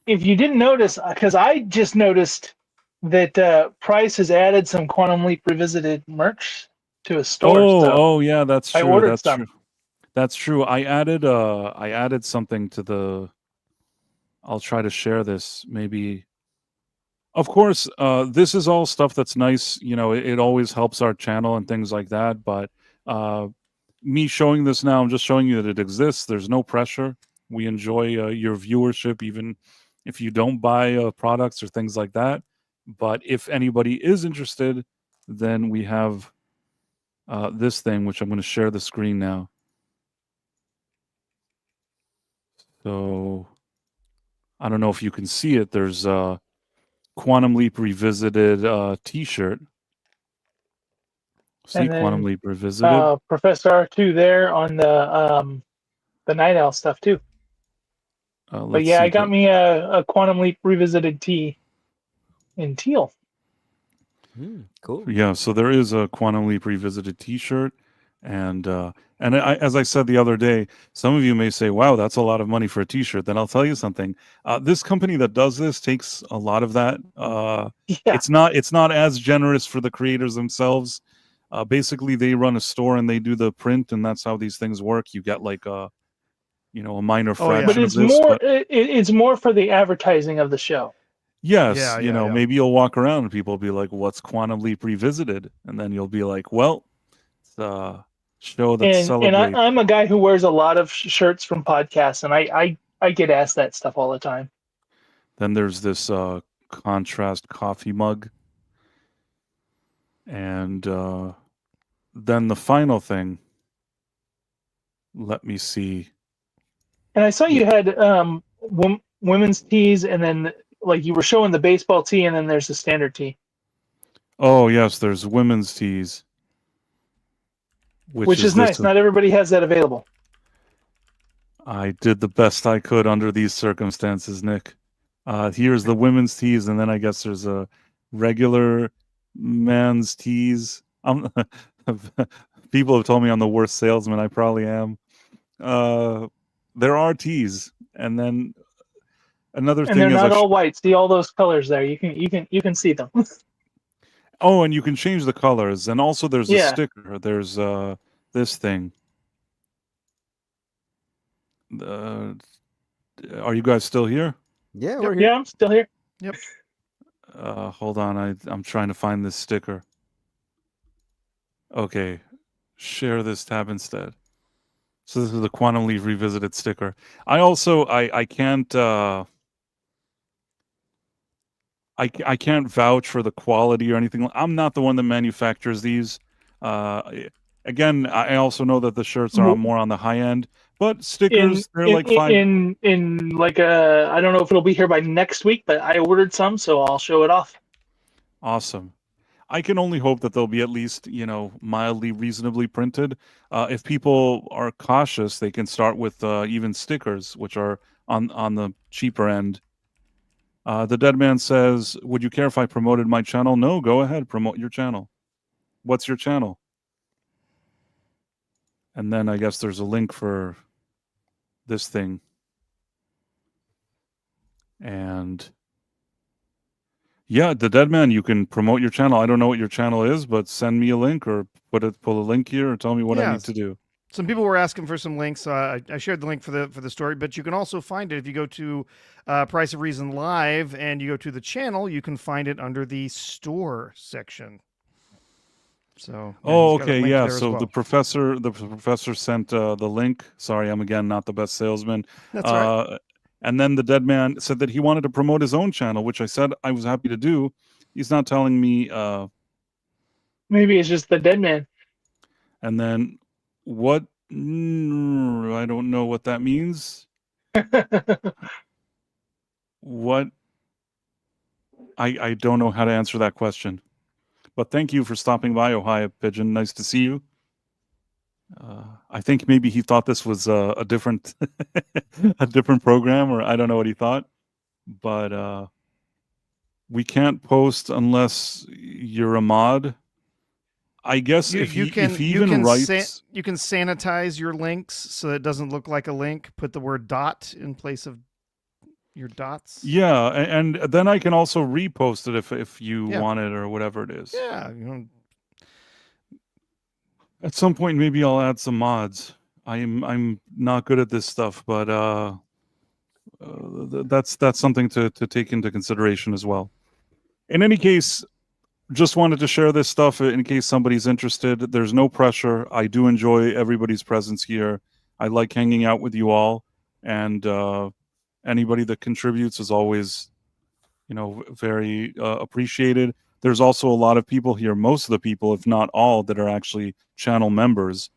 If you didn't notice, because I just noticed that Price has added some Quantum Leap Revisited merch to his store. So Yeah, that's I true. ordered That's some. true. That's true. I added something to the. I'll try to share this. Maybe. Of course, this is all stuff that's nice. You know, it always helps our channel and things like that. But me showing this now, I'm just showing you that it exists. There's no pressure. We enjoy your viewership, even if you don't buy products or things like that. But if anybody is interested, then we have this thing, which I'm going to share the screen now. So I don't know if you can see it. There's a Quantum Leap Revisited T-shirt. See And then, Quantum Leap Revisited. Professor R2 there on the Night Owl stuff too. But yeah, I got me a Quantum Leap Revisited tee in teal. Cool. Yeah, so there is a Quantum Leap Revisited T-shirt, and as I said the other day, some of you may say, "Wow, that's a lot of money for a T-shirt." Then I'll tell you something. This company that does this takes a lot of that. Yeah. It's not as generous for the creators themselves. Basically, they run a store and they do the print, and that's how these things work. You get like a minor fraction But of it's this. more it's more for the advertising of the show. Yes, Yeah. maybe you'll walk around and people will be like, "What's Quantum Leap Revisited?" And then you'll be like, "Well, it's a show that And celebrates." I'm a guy who wears a lot of shirts from podcasts, and I get asked that stuff all the time. Then there's this contrast coffee mug, and then the final thing. Let me see. And I saw you had women's tees and then like you were showing the baseball tee, and then there's the standard tee, Oh yes, there's women's tees, which is this. nice. Not everybody has that available. I did the best I could under these circumstances, Nick. Here's the women's tees, and then I guess there's a regular man's tees. People have told me I'm the worst salesman. I probably am. There are tees, and then another And thing they're is not all white. See all those colors there. You can see them. oh, and you can change the colors, and also there's a Yeah. sticker. There's this thing. Are you guys still here? Yeah, Yep. we're here. Yeah, I'm still here. Hold on, I'm trying to find this sticker. Okay, share this tab instead. So this is the Quantum Leap Revisited sticker. I also I can't I can't vouch for the quality or anything. I'm not the one that manufactures these. Again, I also know that the shirts are more on the high end, but stickers they're like $5. In like I don't know if it'll be here by next week, but I ordered some, so I'll show it off. Awesome. I can only hope that they'll be at least, mildly reasonably printed. If people are cautious, they can start with even stickers, which are on the cheaper end. The Dead Man says, would you care if I promoted my channel? No, go ahead, promote your channel. What's your channel? And then I guess there's a link for this thing. And yeah, the Dead Man, you can promote your channel. I don't know what your channel is, but send me a link or pull a link here or tell me what I need to do. Some people were asking for some links. I shared the link for the story, but you can also find it if you go to Price of Reason Live and you go to the channel. You can find it under the store section. So okay, yeah. So well. the professor sent the link. Sorry, I'm again not the best salesman. That's all right. And then the Dead Man said that he wanted to promote his own channel, which I said I was happy to do. He's not telling me. Maybe it's just the Dead Man. And then what? I don't know what that means. What? I don't know how to answer that question. But thank you for stopping by, Ohio Pigeon. Nice to see you. I think maybe he thought this was a different a different program, or I don't know what he thought. But we can't post unless you're a mod. I guess if he even writes, you can sanitize your links so it doesn't look like a link. Put the word dot in place of your dots. Yeah, and then I can also repost it if you want it or whatever it is. Yeah, At some point, maybe I'll add some mods. I'm not good at this stuff, but that's something to take into consideration as well. In any case, just wanted to share this stuff in case somebody's interested. There's no pressure. I do enjoy everybody's presence here. I like hanging out with you all, and anybody that contributes is always, very appreciated. There's also a lot of people here, most of the people, if not all, that are actually channel members.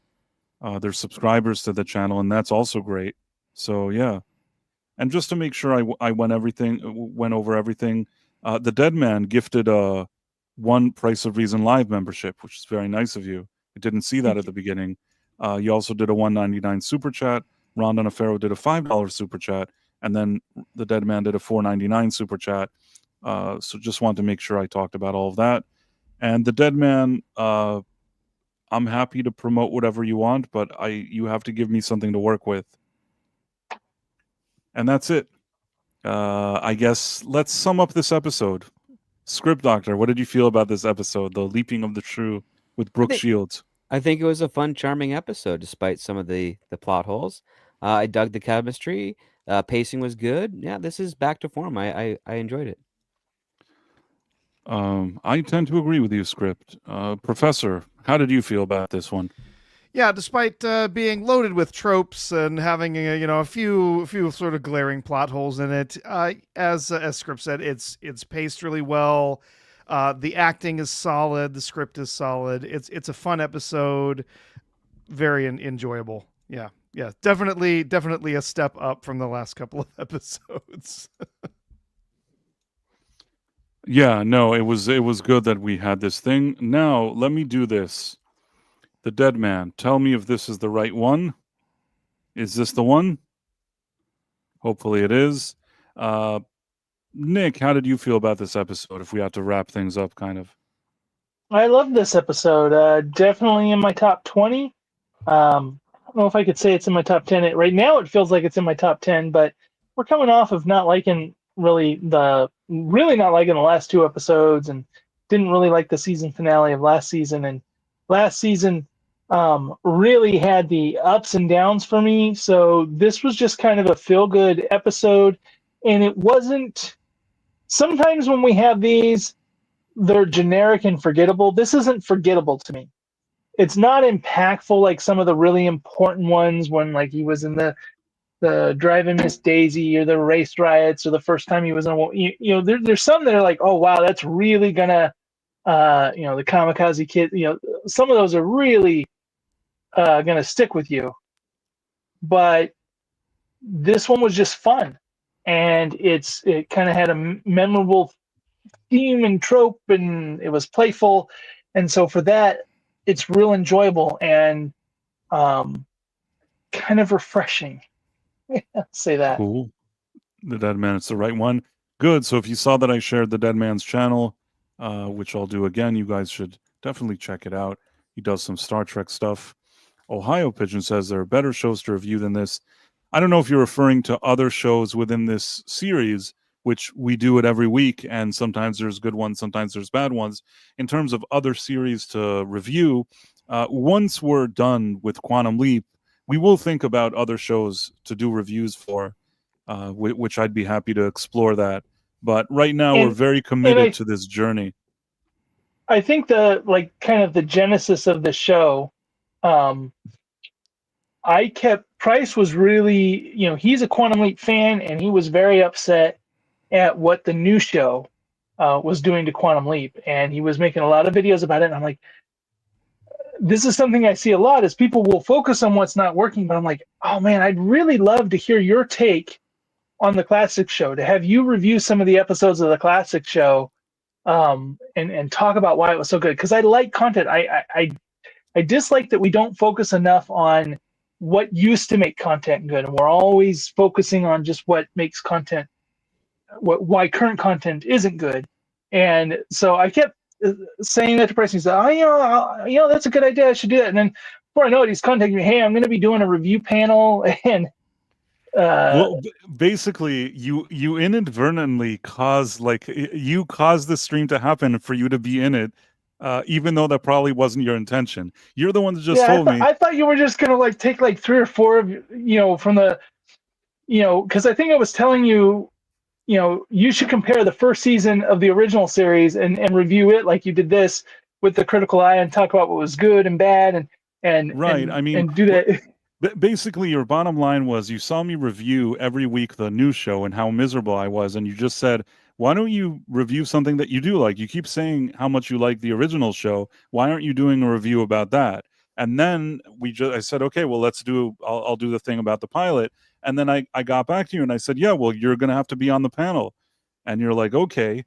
They're subscribers to the channel, and that's also great. So, yeah. And just to make sure I went over everything, the Dead Man gifted one Price of Reason Live membership, which is very nice of you. I didn't see that at the beginning. You also did a $1.99 super chat. Ron Donofero did a $5 super chat, and then the Dead Man did a $4.99 super chat. So just wanted to make sure I talked about all of that. And the Dead Man, I'm happy to promote whatever you want, but you have to give me something to work with. And that's it. I guess let's sum up this episode. Script Doctor, what did you feel about this episode, The Leaping of the Shrew with Brooke Shields? I think it was a fun, charming episode, despite some of the plot holes. I dug the chemistry. Pacing was good. Yeah, this is back to form. I enjoyed it. I tend to agree with you, Script. Professor, how did you feel about this one? Yeah, despite being loaded with tropes and having a few sort of glaring plot holes in it, as Script said, it's paced really well. The acting is solid. The script is solid. It's a fun episode, very enjoyable. Yeah, definitely a step up from the last couple of episodes. Yeah, no, it was good that we had this thing. Now, let me do this. The Dead Man. Tell me if this is the right one. Is this the one? Hopefully it is. Nick, how did you feel about this episode if we had to wrap things up kind of? I love this episode. Definitely in my top 20. I don't know if I could say it's in my top 10. Right now, it feels like it's in my top 10, but we're coming off of not liking really not liking the last two episodes, and didn't really like the season finale of last season. And last season really had the ups and downs for me. So this was just kind of a feel good episode, and it wasn't. Sometimes when we have these, they're generic and forgettable. This isn't forgettable to me. It's not impactful like some of the really important ones when like he was in the Driving Miss Daisy or the race riots or the first time he was in there's some that are like, oh wow, that's really gonna the Kamikaze Kid, some of those are really gonna stick with you. But this one was just fun, and it kind of had a memorable theme and trope, and it was playful, and so for that, it's real enjoyable and kind of refreshing. Say that. Cool. The Dead Man, it's the right one. Good. So if you saw that I shared the Dead Man's channel, which I'll do again, you guys should definitely check it out. He does some Star Trek stuff. Ohio Pigeon says there are better shows to review than this. I don't know if you're referring to other shows within this series, which we do it every week, and sometimes there's good ones, sometimes there's bad ones. In terms of other series to review, once we're done with Quantum Leap, we will think about other shows to do reviews for, which I'd be happy to explore that. But right now, we're very committed to this journey. I think the genesis of the show, Price was really, he's a Quantum Leap fan, and he was very upset at what the new show was doing to Quantum Leap, and he was making a lot of videos about it. And I'm like, this is something I see a lot, is people will focus on what's not working, but I'm like, oh man, I'd really love to hear your take on the classic show, to have you review some of the episodes of the classic show, and talk about why it was so good. Because I like content. I dislike that we don't focus enough on what used to make content good, and we're always focusing on just what makes content, why current content isn't good. And so I kept saying that to Bryce. He said, "Oh, that's a good idea. I should do that." And then before I know it, he's contacting me. Hey, I'm going to be doing a review panel, and well, basically, you inadvertently caused the stream to happen for you to be in it, even though that probably wasn't your intention. You're the one that just told me. I thought you were just gonna take 3 or 4 of from the, because I think I was telling you, you should compare the first season of the original series and review it like you did this with the critical eye, and talk about what was good and bad, and right. and do that. Basically, your bottom line was you saw me review every week the new show and how miserable I was, and you just said, why don't you review something that you do like? You keep saying how much you like the original show. Why aren't you doing a review about that? And then I said, okay, well, I'll do the thing about the pilot. And then I got back to you and I said, yeah, well, you're going to have to be on the panel. And you're like, okay.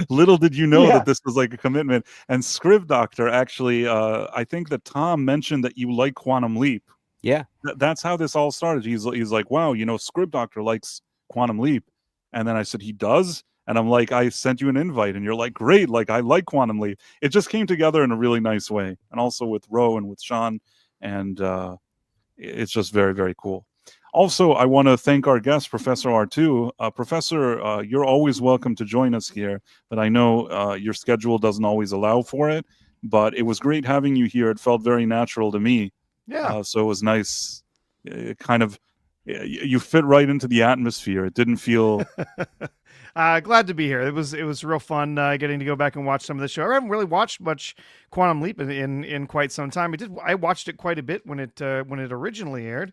Little did you know that this was like a commitment. And Scriv Doctor, actually, I think that Tom mentioned that you like Quantum Leap. Yeah. That's how this all started. He's like, wow, Scrib Doctor likes Quantum Leap. And then I said, he does? And I'm like, I sent you an invite. And you're like, great. Like, I like Quantum Leap. It just came together in a really nice way. And also with Ro and with Sean. And it's just very, very cool. Also, I want to thank our guest, Professor R2. Professor, you're always welcome to join us here. But I know your schedule doesn't always allow for it. But it was great having you here. It felt very natural to me. Yeah. So it was nice. It kind of, you fit right into the atmosphere. It didn't feel. Glad to be here. It was real fun getting to go back and watch some of the show. I haven't really watched much Quantum Leap in quite some time. I watched it quite a bit when it originally aired,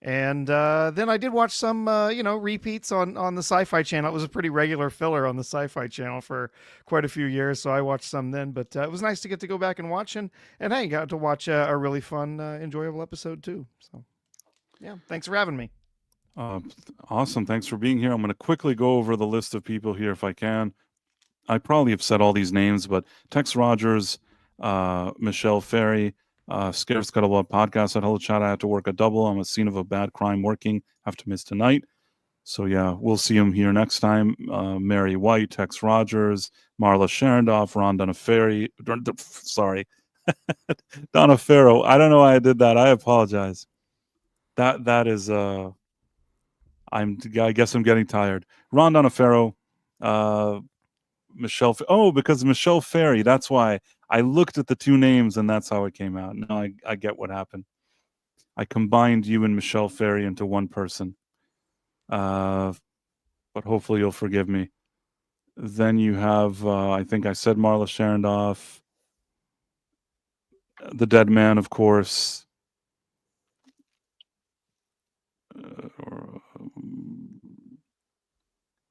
and then I did watch some repeats on the Sci-Fi Channel. It was a pretty regular filler on the Sci-Fi Channel for quite a few years, so I watched some then. But it was nice to get to go back and watch, and hey, got to watch a really fun, enjoyable episode too. So yeah, thanks for having me. Awesome. Thanks for being here. I'm going to quickly go over the list of people here if I can. I probably have said all these names, but Tex Rogers, Michelle Ferry, Scarce Scuttlebot Podcast at Hello Chat. I have to work a double. I'm a scene of a bad crime working. Have to miss tonight. So yeah, we'll see him here next time. Mary White, Tex Rogers, Marla Sharondoff, Ron Donaferi. Sorry, Donafero. I don't know why I did that. I apologize. That is I guess I'm getting tired. Ron Donafero, Michelle. Because Michelle Ferry. That's why I looked at the two names and that's how it came out. Now I get what happened. I combined you and Michelle Ferry into one person. But hopefully you'll forgive me. Then you have, I think I said Marla Sharondoff, the Dead Man, of course.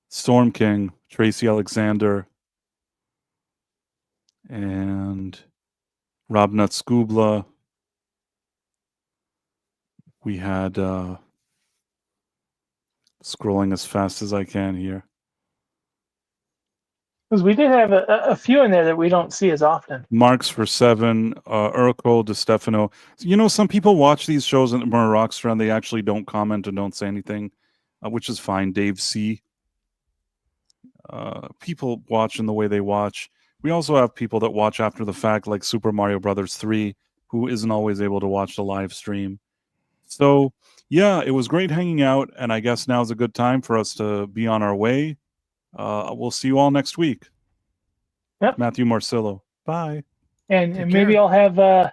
Storm King, Tracy Alexander, and Rob Nut Scoobla. We had scrolling as fast as I can here. Because we did have a few in there that we don't see as often. Marks for 7, Urkel, DeStefano. You know, some people watch these shows in Rockstar and they actually don't comment and don't say anything, which is fine. Dave C. People watch in the way they watch. We also have people that watch after the fact, like Super Mario Brothers 3, who isn't always able to watch the live stream. So, yeah, it was great hanging out, and I guess now's a good time for us to be on our way. We'll see you all next week. Yep. Matthew Marcillo. Bye. And Take maybe care. I'll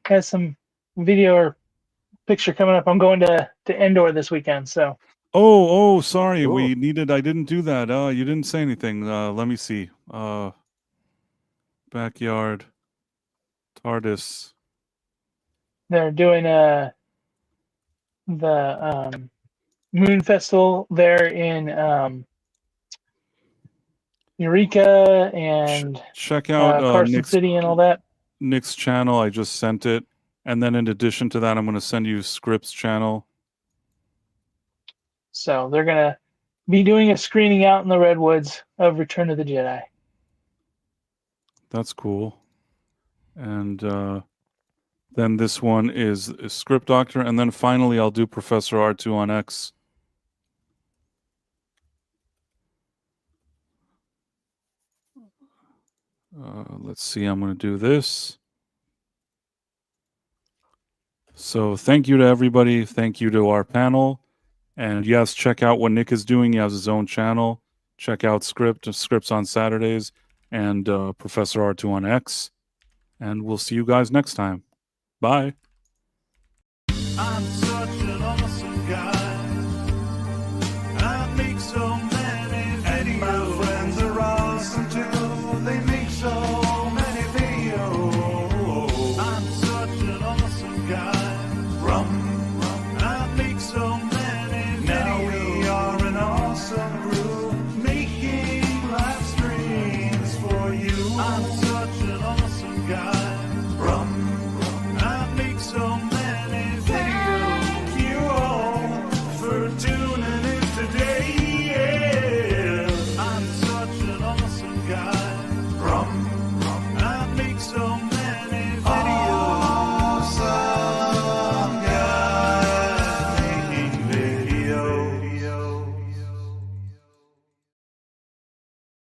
have some video or picture coming up. I'm going to Endor this weekend, so. Oh, sorry. Cool. I didn't do that. You didn't say anything. Let me see. Backyard. Tardis. They're doing the Moon Festival there in Eureka and Check out Carson City and all that. Nick's channel. I just sent it. And then in addition to that, I'm going to send you Script's channel. So they're going to be doing a screening out in the Redwoods of Return of the Jedi. That's cool. And then this one is Script Doctor. And then finally, I'll do Professor R2 on X. Let's see. I'm going to do this. So thank you to everybody. Thank you to our panel. And yes, check out what Nick is doing. He has his own channel. Check out Scripts on Saturdays, and Professor R2 on X. And we'll see you guys next time. Bye. I'm